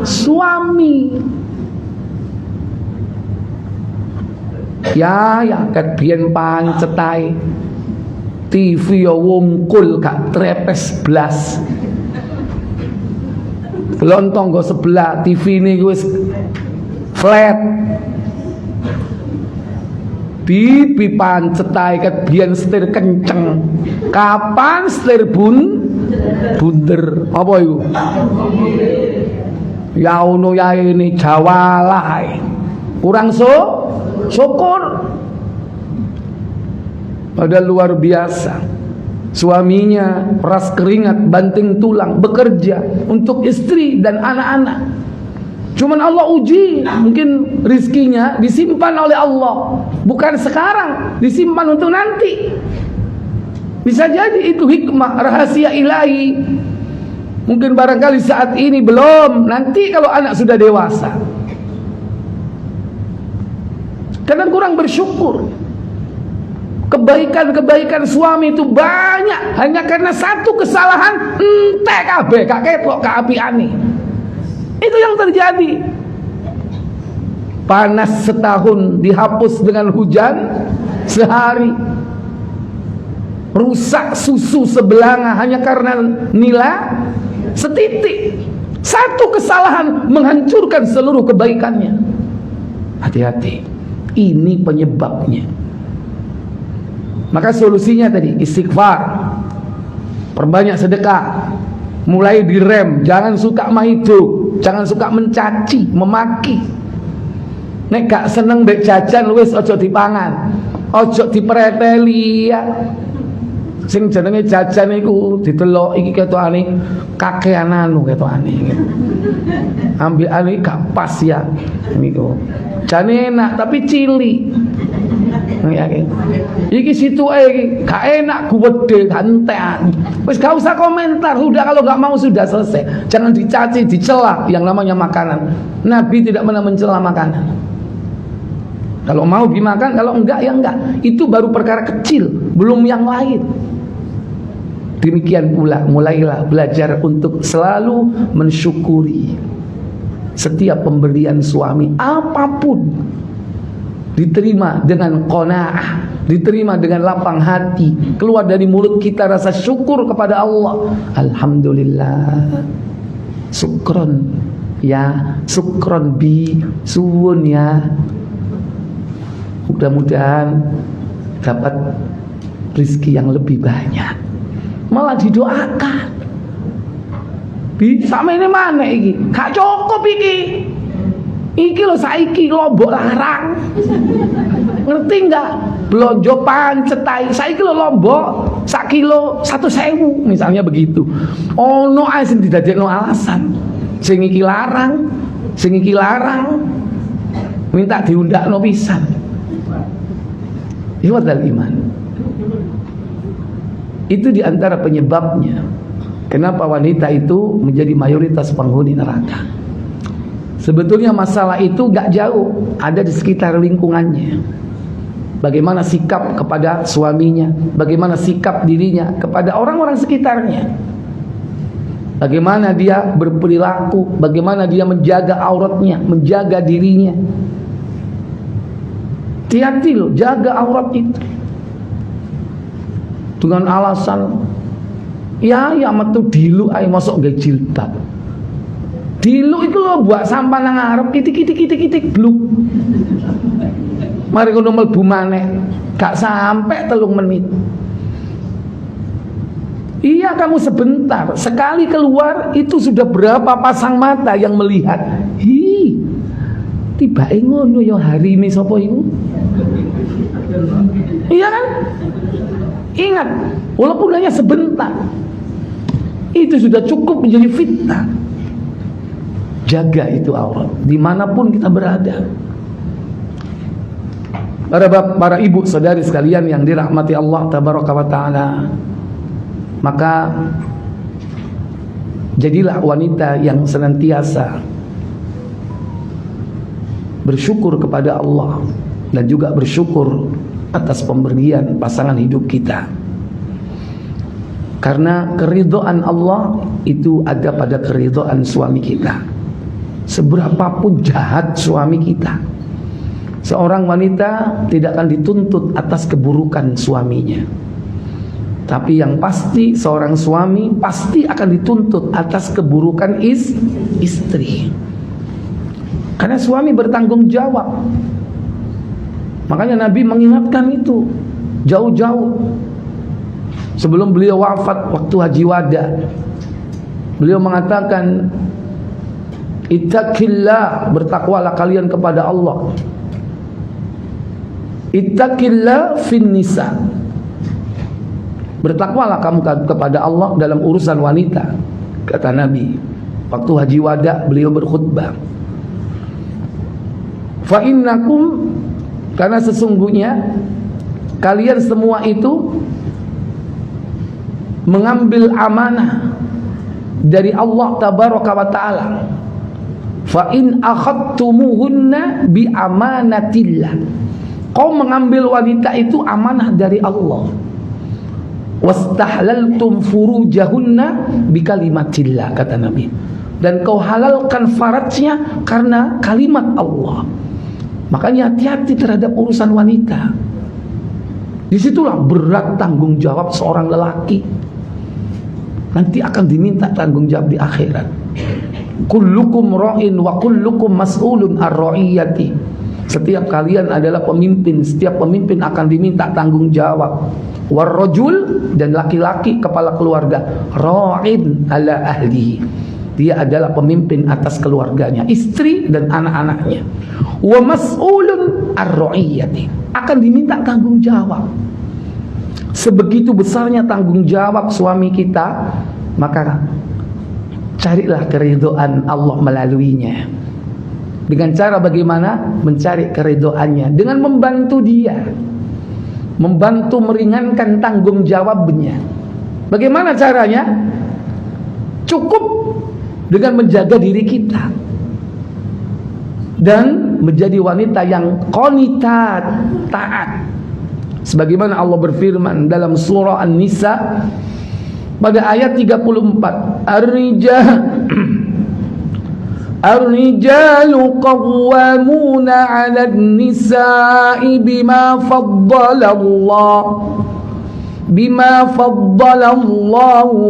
Suami. Ya ket biyen pancetai TV ya wungkul gak trepes blas. Lontong go sebelah TV ini wis flat. Pipi pancetai ket biyen setir kenceng. Kapan setir bunder? Apa iku? Ya ono ya ini Jawalah. Kurang syukur. Padahal luar biasa. Suaminya peras keringat, banting tulang, bekerja untuk istri dan anak-anak. Cuman Allah uji, mungkin rizkinya disimpan oleh Allah, bukan sekarang, disimpan untuk nanti. Bisa jadi itu hikmah, rahasia ilahi. Mungkin barangkali saat ini belum, nanti kalau anak sudah dewasa. Kadang kurang bersyukur. Kebaikan-kebaikan suami itu banyak, hanya karena satu kesalahan ente kabeh gak ketok keapiane. Itu yang terjadi. Panas setahun dihapus dengan hujan sehari. Rusak susu sebelanga hanya karena nila setitik. Satu kesalahan menghancurkan seluruh kebaikannya. Hati-hati. Ini penyebabnya. Maka solusinya tadi istighfar, perbanyak sedekah, mulai direm, jangan suka maido, jangan suka mencaci, memaki. Nek gak seneng mbek jajan wis ojo dipangan, ojo dipreteli ya. Sing jenenge jajan iku didelok iki ketokane kakean anu ketokane. Ambekane gak pas ya niku. Jane enak tapi cilik. Iki situ gak enak gede gantean. Wis gak usah komentar, sudah kalau gak mau sudah selesai. Jangan dicaci, dicela yang namanya makanan. Nabi tidak pernah mencela makanan. Kalau mau dimakan, kalau enggak ya enggak. Itu baru perkara kecil, belum yang lain. Demikian pula mulailah belajar untuk selalu mensyukuri setiap pemberian suami apapun. Diterima dengan qanaah, diterima dengan lapang hati, keluar dari mulut kita rasa syukur kepada Allah. Alhamdulillah, syukron ya, syukron bi suwun ya. Mudah-mudahan dapat rezeki yang lebih banyak. Malah didoakan. Bi sama ini mana iki? Gak cukup iki. Iki lho saiki lombok larang. Ngerti enggak? Blonjo pancetai. Saiki lho lombok sak kilo 1.000 misalnya begitu. Ono ae sing didadekno alasan. Sing iki larang, sing iki larang. Minta diundakno pisan. Iwadal iman. Itu diantara penyebabnya kenapa wanita itu menjadi mayoritas penghuni neraka. Sebetulnya masalah itu gak jauh, ada di sekitar lingkungannya. Bagaimana sikap kepada suaminya, bagaimana sikap dirinya kepada orang-orang sekitarnya. Bagaimana dia berperilaku, bagaimana dia menjaga auratnya, menjaga dirinya. Hati-hati loh, jaga aurat itu. Dengan alasan ya metu dilu ae masuk gak jilbab. Dilu itu loh buat sampah nang ngarep kitik bluk. Mari kono mlebu maneh gak sampai 3 menit. Iya kamu sebentar, sekali keluar itu sudah berapa pasang mata yang melihat. Hi. Tibake ngono ya hari ini sapa iku? Iya kan? Ingat, walaupun hanya sebentar, itu sudah cukup menjadi fitnah. Jaga itu aurat dimanapun kita berada. Para ibu saudari sekalian yang dirahmati Allah tabaraka wa ta'ala, Maka jadilah wanita yang senantiasa bersyukur kepada Allah dan juga bersyukur atas pemberian pasangan hidup kita. Karena keridhaan Allah itu ada pada keridhaan suami kita. Seberapapun jahat suami kita, seorang wanita tidak akan dituntut atas keburukan suaminya. Tapi yang pasti seorang suami pasti akan dituntut atas keburukan istri. Karena suami bertanggung jawab. Makanya Nabi mengingatkan itu jauh-jauh sebelum beliau wafat waktu haji wada. Beliau mengatakan, ittaqillah, bertakwalah kalian kepada Allah. Ittaqillah fin nisa, bertakwalah kamu kepada Allah dalam urusan wanita, kata Nabi. Waktu haji wada beliau berkhutbah. Fa innakum, karena sesungguhnya kalian semua itu mengambil amanah dari Allah tabaraka wa taala. Fa in akhadtumuhunna bi amanatillah, kau mengambil wanita itu amanah dari Allah. Wastahlaltum furujahunna bi kalimatillah, kata Nabi. Dan kau halalkan farajnya karena kalimat Allah. Makanya hati-hati terhadap urusan wanita. Disitulah berat tanggung jawab seorang lelaki. Nanti akan diminta tanggung jawab di akhirat. Kullukum ra'in wa kullukum mas'ulun ar-ra'iyati. Setiap kalian adalah pemimpin, setiap pemimpin akan diminta tanggung jawab. Warrajul, dan laki-laki kepala keluarga, ra'in ala ahlihi. Dia adalah pemimpin atas keluarganya, istri dan anak-anaknya. Wa mas'ulun ar-ra'iyati, akan diminta tanggung jawab. Sebegitu besarnya tanggung jawab suami kita, maka carilah keridhaan Allah melaluinya. Dengan cara bagaimana? Mencari keridhaannya dengan membantu dia, membantu meringankan tanggung jawabnya. Bagaimana caranya? Cukup dengan menjaga diri kita dan menjadi wanita yang qanitat, taat. Sebagaimana Allah berfirman dalam surah An-Nisa pada ayat 34, Ar-rijalu qawwamuna 'alan nisa'i bima faddalallahu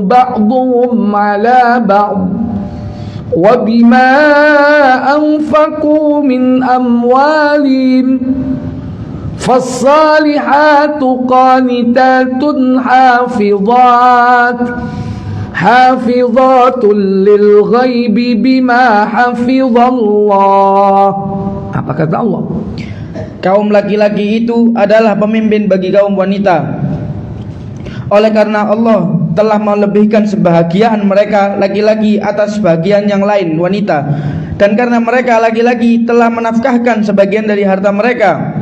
ba'dhum 'ala ba'd wa bima anfaqu min amwalihim fassalihatu qanitatun hafizatun lil ghaibi bima hafizallah. Apa kata Allah? Kaum laki-laki itu adalah pemimpin bagi kaum wanita. Oleh karena Allah telah melebihkan sebahagiaan mereka laki-laki atas sebagian yang lain wanita, dan karena mereka laki-laki telah menafkahkan sebagian dari harta mereka.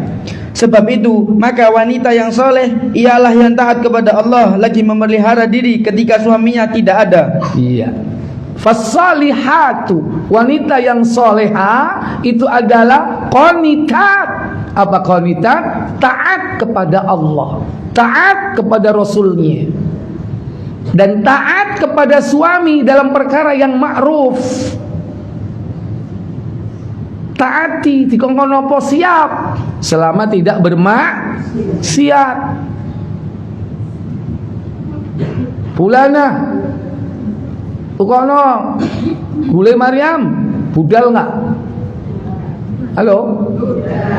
Sebab itu maka wanita yang soleh ialah yang taat kepada Allah lagi memelihara diri ketika suaminya tidak ada. Iya. Fassalihatu, wanita yang soleha itu adalah qanitat. Apa qanitat? Taat kepada Allah, taat kepada Rasulnya, dan taat kepada suami dalam perkara yang ma'ruf. Taati dikongkon apa siap selama tidak bermaksiat. Fulana ukono gule Maryam budal enggak? Halo?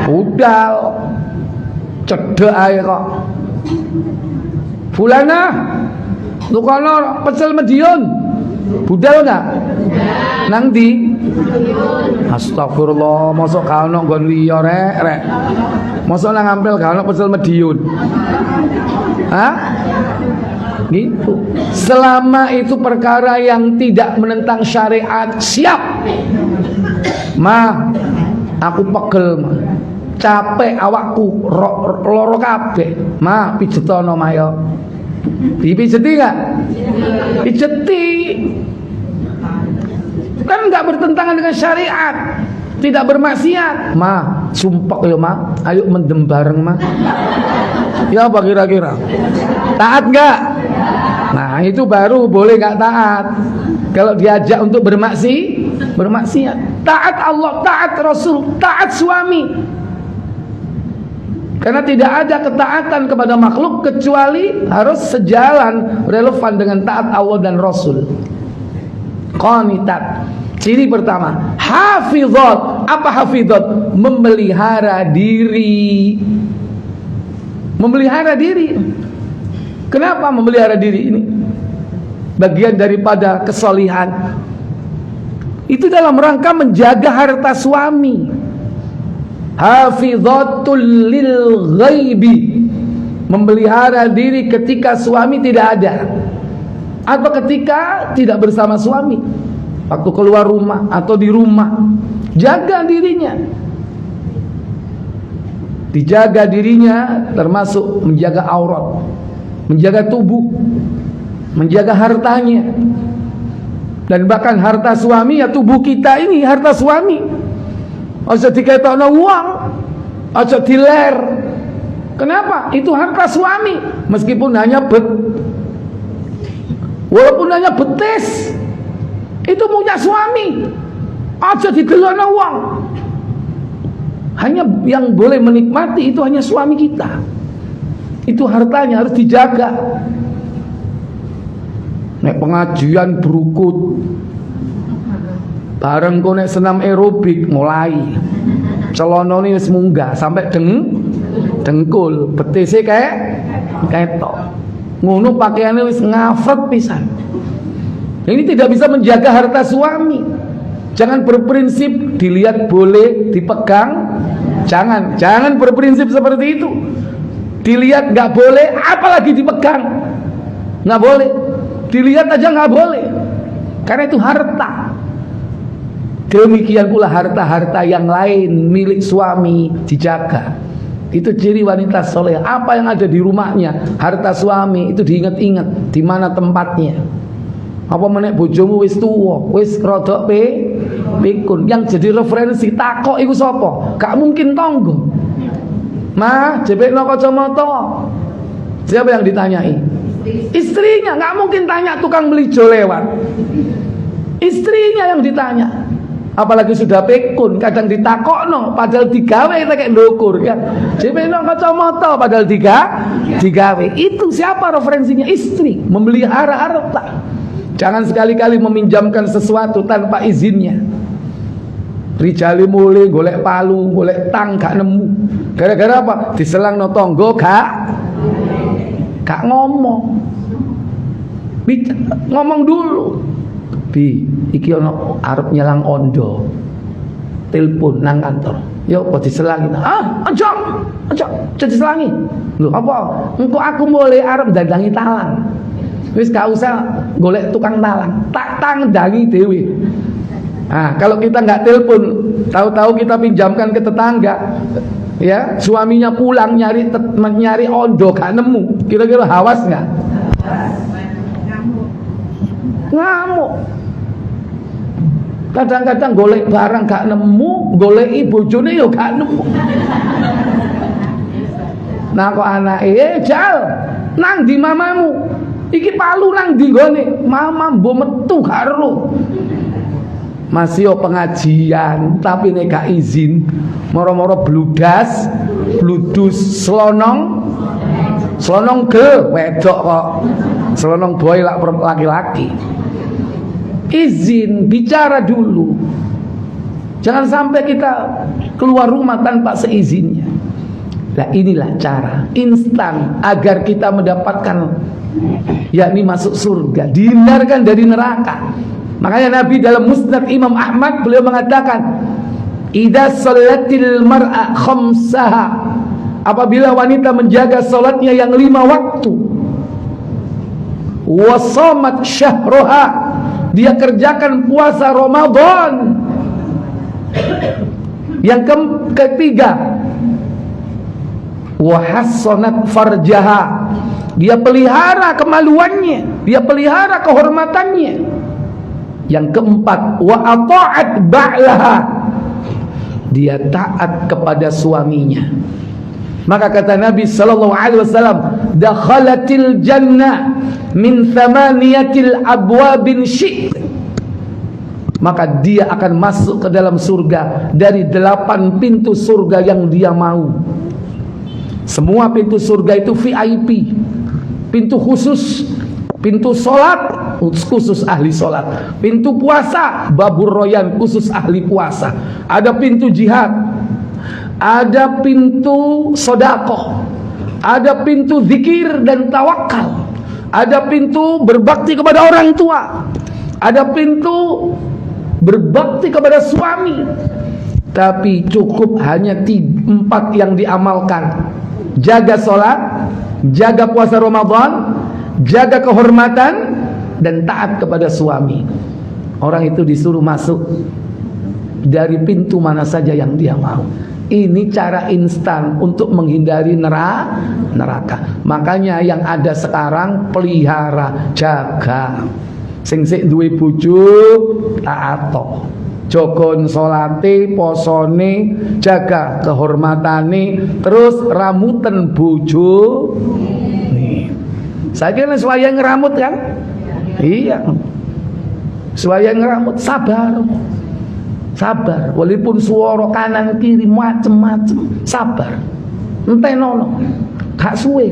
Budal. Cedek ae kok. Fulana ukono pecel Medion budal enggak? Nang ndi? Astagfirullah, mosok gak ono nggon liya rek. Mosok nang Ampel gak ono pecel Medion. Hah? Gitu. Selama itu perkara yang tidak menentang syariat, siap. Ma, aku pegel, ma. Capek awakku, loro kabeh. Ma, pijetono mayo. Dipijeti nggak? Pijeti. Kan nggak bertentangan dengan syariat, tidak bermaksiat. Ma, sumpah ya ma, ayo mendem bareng ma. Ya apa kira-kira? Taat nggak? Nah itu baru boleh nggak taat. Kalau diajak untuk bermaksiat, taat Allah, taat Rasul, taat suami. Karena tidak ada ketaatan kepada makhluk kecuali harus sejalan, relevan dengan taat Allah dan Rasul. Qanitat. Ciri pertama, hafizat. Apa hafizat? Memelihara diri. Memelihara diri. Kenapa memelihara diri ini? Bagian daripada kesolihan. Itu dalam rangka menjaga harta suami. Hafizatul lil ghaibi. Memelihara diri ketika suami tidak ada, atau ketika tidak bersama suami, waktu keluar rumah atau di rumah. Jaga dirinya. Dijaga dirinya termasuk menjaga aurat, menjaga tubuh, menjaga hartanya. Dan bahkan harta suami, ya tubuh kita ini harta suami. Aja diketokno uang, aja diler. Kenapa? Itu harta suami. Meskipun hanya walaupun hanya betis, itu punya suami. Aja didelokno uang. Hanya yang boleh menikmati itu hanya suami kita. Itu hartanya harus dijaga. Nek pengajian berukut, bareng kok nek senam aerobik mulai. Celonone wis munggah sampai dengkul, betise kayak ketok. Ngono pakaiannya wis ngafret pisan. Ini tidak bisa menjaga harta suami. Jangan berprinsip dilihat boleh, dipegang. Jangan berprinsip seperti itu. Dilihat nggak boleh, apalagi dipegang. Nggak boleh. Dilihat aja nggak boleh. Karena itu harta. Demikian pula harta-harta yang lain milik suami dijaga. Itu ciri wanita soleh. Apa yang ada di rumahnya, harta suami itu diingat-ingat di mana tempatnya. Apa menek bojomu wis tuwa, wis rodok pikun. Yang jadi referensi takok iku sapa? Gak mungkin tonggo. Mah, jebekno kacamata. Siapa yang ditanyai? Istrinya. Gak mungkin tanya tukang belijo lewat. Istrinya yang ditanya. Apalagi sudah pikun, kadang ditakokno padahal digawe kayak ndukur kan. Jebekno kacamata padahal digawe. Itu siapa referensinya? Istri. Memelihara harta. Jangan sekali-kali meminjamkan sesuatu tanpa izinnya. Rijali mulai golek palu, golek tang gak nemu. Gara-gara apa? Diselangno tangga gak ngomong. Ngomong dulu. Bi, iki ono arep nyelang ondo. Telepon nang kantor. Yo kok diselangi. Aja diselangi. Lho apa? Engko aku mulai arep dandangi talang. Wis gak usah golek tukang talang, tak tandangi dewe. Nah, kalau kita nggak telepon, tahu-tahu kita pinjamkan ke tetangga, ya suaminya pulang nyari ondo gak nemu, kira-kira hawas nggak? Ngamuk. Kadang-kadang golek barang gak nemu, golek bojone yo gak nemu. Nah kok anake jal nang di mamamu. Iki palu nang ndi gone? Mama mbok metu karo. Masih pengajian tapi nek gak izin, moro-moro bludus, selonong ke wedok kok. Selonong boy lak laki-laki. Izin, bicara dulu. Jangan sampai kita keluar rumah tanpa seizinnya. Nah inilah cara instan agar kita mendapatkan, yakni masuk surga, dihindarkan dari neraka. Makanya Nabi dalam Musnad Imam Ahmad beliau mengatakan, idza shalatil mar'a khamsaha, apabila wanita menjaga salatnya yang 5 waktu, wa shamat syahraha, dia kerjakan puasa Ramadan, yang ketiga wa hassanat farjaha, dia pelihara kemaluannya, dia pelihara kehormatannya. Yang keempat, wa ata'at ba'laha, dia taat kepada suaminya. Maka kata Nabi sallallahu alaihi wasallam, dakhalatil jannah min thamaniyatil abwabin syi'th, maka dia akan masuk ke dalam surga dari 8 pintu surga yang dia mau. Semua pintu surga itu VIP, pintu khusus, pintu sholat khusus ahli sholat, pintu puasa babur royan khusus ahli puasa, ada pintu jihad, ada pintu sodakoh, ada pintu zikir dan tawakal, ada pintu berbakti kepada orang tua, ada pintu berbakti kepada suami. Tapi cukup hanya 4 yang diamalkan: jaga sholat, jaga puasa Ramadan, jaga kehormatan, dan taat kepada suami. Orang itu disuruh masuk dari pintu mana saja yang dia mau. Ini cara instan untuk menghindari neraka. Makanya yang ada sekarang pelihara, jaga. Sing sik duwe bojo taato, jogon salate, posone, jaga kehormatane, terus ramuten bojo. Nih. Saiki nek wayang ngeramut kan? Iya. Wayang ngeramut, sabar. Sabar, walaupun suara kanan kiri macem-macem, sabar. Entenono. Gak suwe.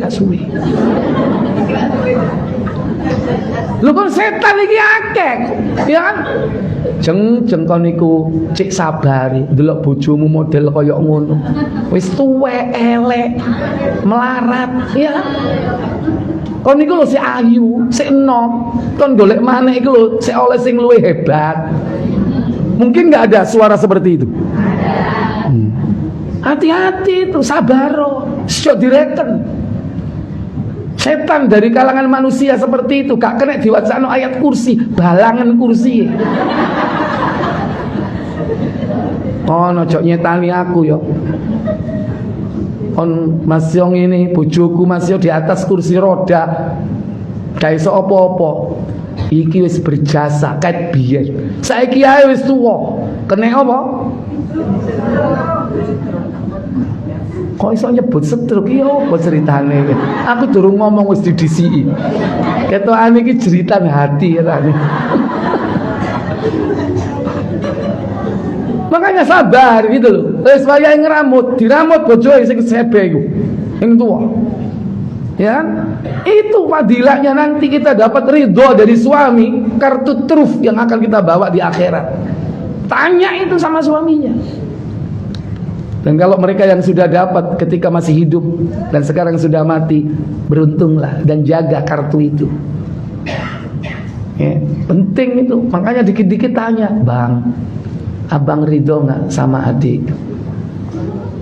Lho kon setan iki akeh, ya kan? Jeng kon niku cek sabari, ndelok bojomu model kaya ngono. Wis tuwek, elek, melarat, ya kan? Kon niku lho sik ayu, sik enom. Kon golek maneh iku lho sik oleh sing luwih hebat. Mungkin nggak ada suara seperti itu. Hati-hati itu, sabaro, syok direken. Setan dari kalangan manusia seperti itu, gak kena diwacana ayat kursi, balangan kursi. Oh, nojok nyetani aku yo. On masih ini, bojoku masih di atas kursi roda, gak iso apa-apa. Iki wis berjasa ket biyen. Saiki ae wis tuwa. Kena apa? Kok iso nyebut stroke iki apa ceritane? Aku durung ngomong wis didisiki. Ketokane iki jeritan hati katane. Makanya sabar gitu loh. Wis wayahe ngeramut, diramut bojoe sing sebe iku. Sing tuwa. Ya, itu fadilahnya nanti kita dapat ridho dari suami, kartu truf yang akan kita bawa di akhirat. Tanya itu sama suaminya. Dan kalau mereka yang sudah dapat ketika masih hidup dan sekarang sudah mati, beruntunglah dan jaga kartu itu. Ya, penting itu. Makanya dikit-dikit tanya, Bang, abang ridho nggak sama adik?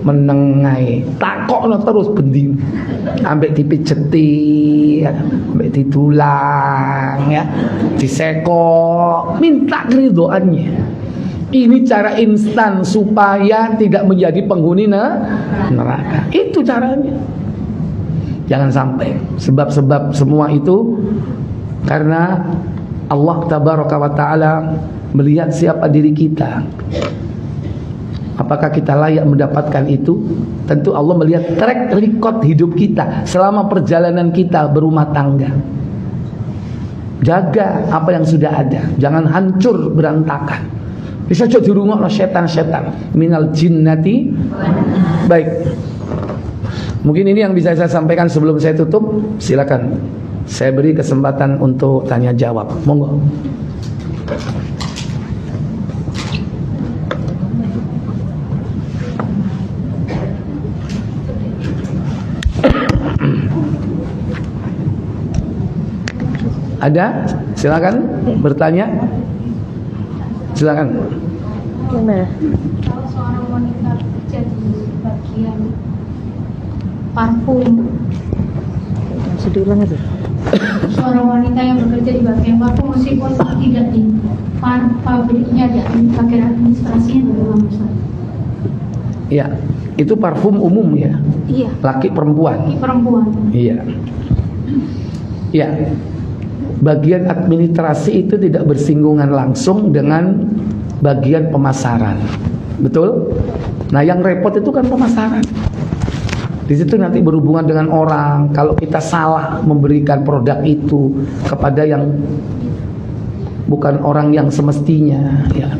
Menengai, takokno terus bending, ambek dipijeti, ambek ditulang, ya, disekok, minta keridoannya. Ini cara instan supaya tidak menjadi penghuni neraka. Itu caranya. Jangan sampai. Sebab-sebab semua itu karena Allah Tabaraka wa Ta'ala melihat siapa diri kita. Apakah kita layak mendapatkan itu? Tentu Allah melihat track record hidup kita selama perjalanan kita berumah tangga. Jaga apa yang sudah ada, jangan hancur berantakan. Bisa jadi dirungokno setan-setan minal jinnati. Baik. Mungkin ini yang bisa saya sampaikan sebelum saya tutup. Silakan. Saya beri kesempatan untuk tanya jawab. Monggo. Ada? Silakan bertanya. Silakan. Gimana? Kalau seorang wanita bekerja di bagian parfum, Masih diulang aja. seorang wanita yang bekerja di bagian parfum meskipun tidak di pabriknya, di bagian administrasinya bagaimana Ustaz? Ya, itu parfum umum ya. Iya. Laki perempuan. Laki perempuan. Iya. Ya, bagian administrasi itu tidak bersinggungan langsung dengan bagian pemasaran, betul? Nah, yang repot itu kan pemasaran. Di situ nanti berhubungan dengan orang. Kalau kita salah memberikan produk itu kepada yang bukan orang yang semestinya, ya.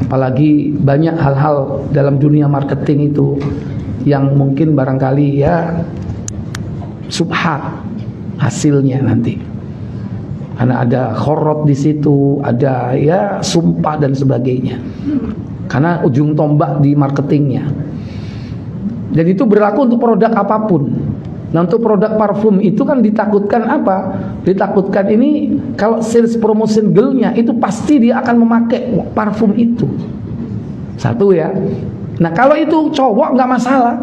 Apalagi banyak hal-hal dalam dunia marketing itu yang mungkin barangkali ya subhat hasilnya nanti. Karena ada khorot di situ, ada ya sumpah dan sebagainya. Karena ujung tombak di marketingnya. Dan itu berlaku untuk produk apapun. Nah, untuk produk parfum itu kan ditakutkan apa? Ditakutkan ini kalau sales promotion girl-nya itu pasti dia akan memakai parfum itu. Satu ya. Nah, kalau itu cowok nggak masalah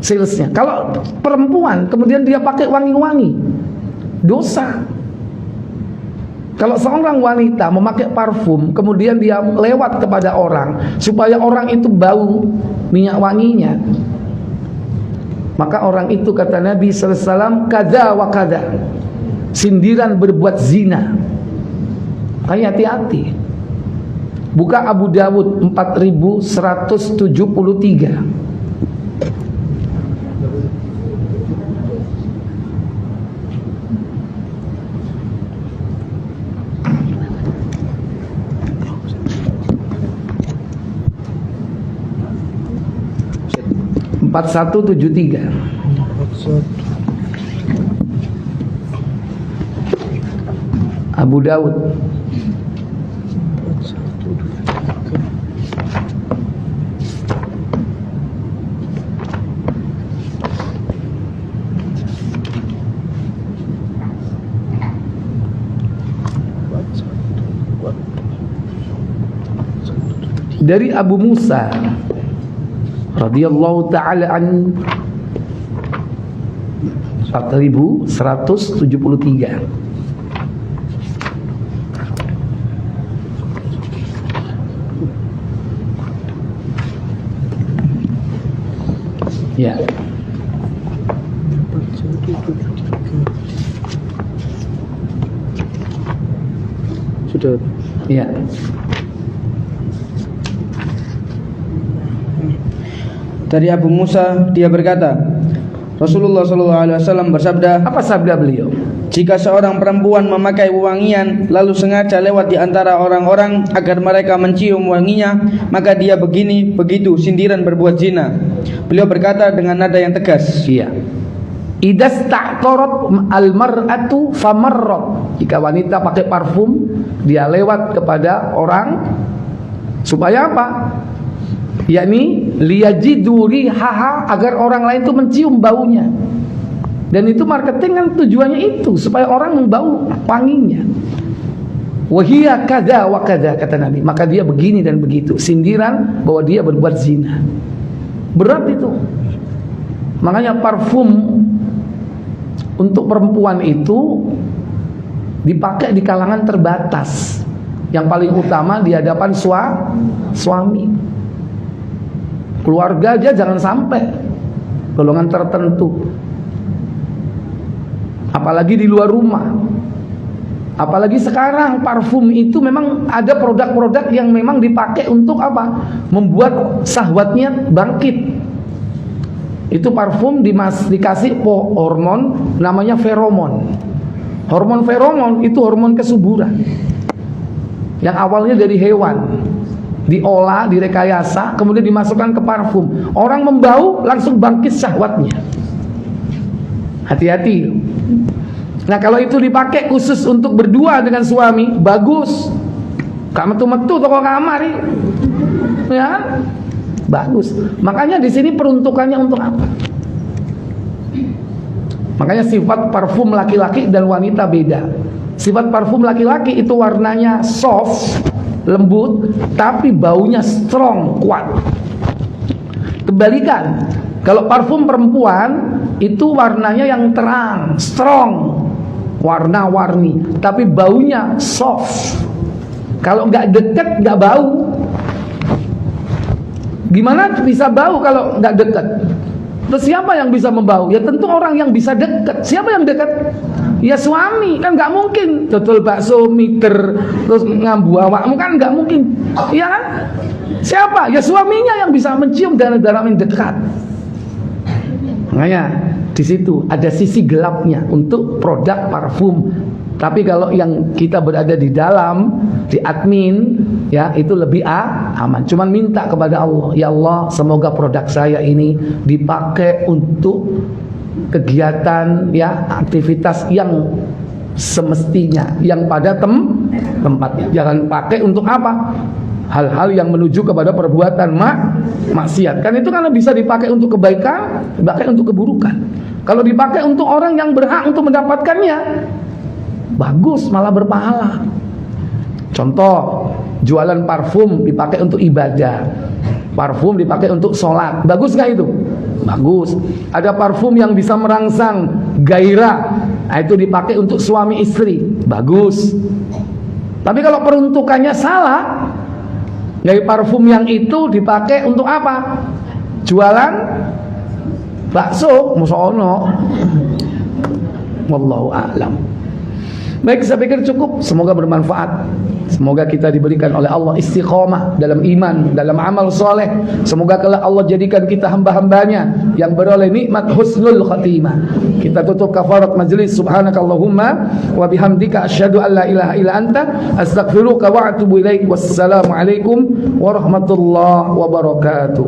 salesnya. Kalau perempuan kemudian dia pakai wangi-wangi, dosa. Kalau seorang wanita memakai parfum kemudian dia lewat kepada orang supaya orang itu bau minyak wanginya, maka orang itu kata Nabi sallallahu alaihi wasallam kada wa kada, sindiran berbuat zina. Hati-hati. Buka Abu Dawud 4173. Empat 4173. Abu Dawud. Dari Abu Musa radhiyallahu ta'ala an, 4173. Ya. Sudah. Ya. Dari Abu Musa, dia berkata, Rasulullah SAW bersabda, apa sabda beliau? jika seorang perempuan memakai wewangian lalu sengaja lewat di antara orang-orang agar mereka mencium wanginya, maka dia begini begitu sindiran berbuat zina. Beliau berkata dengan nada yang tegas. Iya. Idas ta'tarat al-mar'atu famarrat. Jika wanita pakai parfum, dia lewat kepada orang supaya apa? Yakni liyajidu rihaha, agar orang lain itu mencium baunya. Dan itu marketing kan tujuannya itu supaya orang membau wanginya. Wahia kada wa kada, kata Nabi. Maka dia begini dan begitu, sindiran bahwa dia berbuat zina. Berat itu. Makanya parfum untuk perempuan itu dipakai di kalangan terbatas. Yang paling utama di hadapan suami. Keluarga aja jangan sampai, golongan tertentu. Apalagi di luar rumah. Apalagi sekarang parfum itu memang ada produk-produk yang memang dipakai untuk apa? Membuat syahwatnya bangkit. Itu parfum dikasih hormon namanya feromon. Hormon feromon itu hormon kesuburan. Yang awalnya dari hewan, diolah, direkayasa, kemudian dimasukkan ke parfum. Orang membau langsung bangkit syahwatnya. Hati-hati. Nah, kalau itu dipakai khusus untuk berdua dengan suami, bagus. Gak metu-metu toko kamar, ya, bagus. Makanya di sini peruntukannya untuk apa? Makanya sifat parfum laki-laki dan wanita beda. Sifat parfum laki-laki itu warnanya soft, lembut, tapi baunya strong, kuat. Kebalikan, kalau parfum perempuan itu warnanya yang terang, strong, warna-warni, tapi baunya soft. Kalau nggak deket nggak bau. Gimana bisa bau kalau nggak deket? Terus siapa yang bisa membau? Ya tentu orang yang bisa dekat. Siapa yang dekat? Ya suami. Kan nggak mungkin dodol bakso miter terus ngambu awakmu, kan nggak mungkin. Iya kan? Siapa? Ya suaminya yang bisa mencium darah-darah yang dekat. Makanya di situ ada sisi gelapnya untuk produk parfum. Tapi kalau yang kita berada di dalam, di admin, ya itu lebih aman. Cuman minta kepada Allah, ya Allah, semoga produk saya ini dipakai untuk kegiatan, ya aktivitas yang semestinya, yang pada tempatnya. Jangan pakai untuk apa? Hal-hal yang menuju kepada perbuatan maksiat. Kan itu karena bisa dipakai untuk kebaikan, dipakai untuk keburukan. Kalau dipakai untuk orang yang berhak untuk mendapatkannya, bagus, malah berpahala. Contoh, jualan parfum dipakai untuk ibadah, parfum dipakai untuk sholat, bagus gak itu? Bagus. Ada parfum yang bisa merangsang gairah, nah itu dipakai untuk suami istri, bagus. Tapi kalau peruntukannya salah, dari parfum yang itu dipakai untuk apa? Jualan bakso, musono. Wallahu a'lam. Baik, saya pikir cukup. Semoga bermanfaat. Semoga kita diberikan oleh Allah istiqomah dalam iman, dalam amal soleh. Semoga kelak Allah jadikan kita hamba-hambanya yang beroleh nikmat husnul khatimah. Kita tutup kafarat majlis. Subhanakallahumma wa bihamdika asyhadu an la ilaha illa anta astaghfiruka wa atubu ilaik. Wassalamualaikum warahmatullahi wabarakatuh.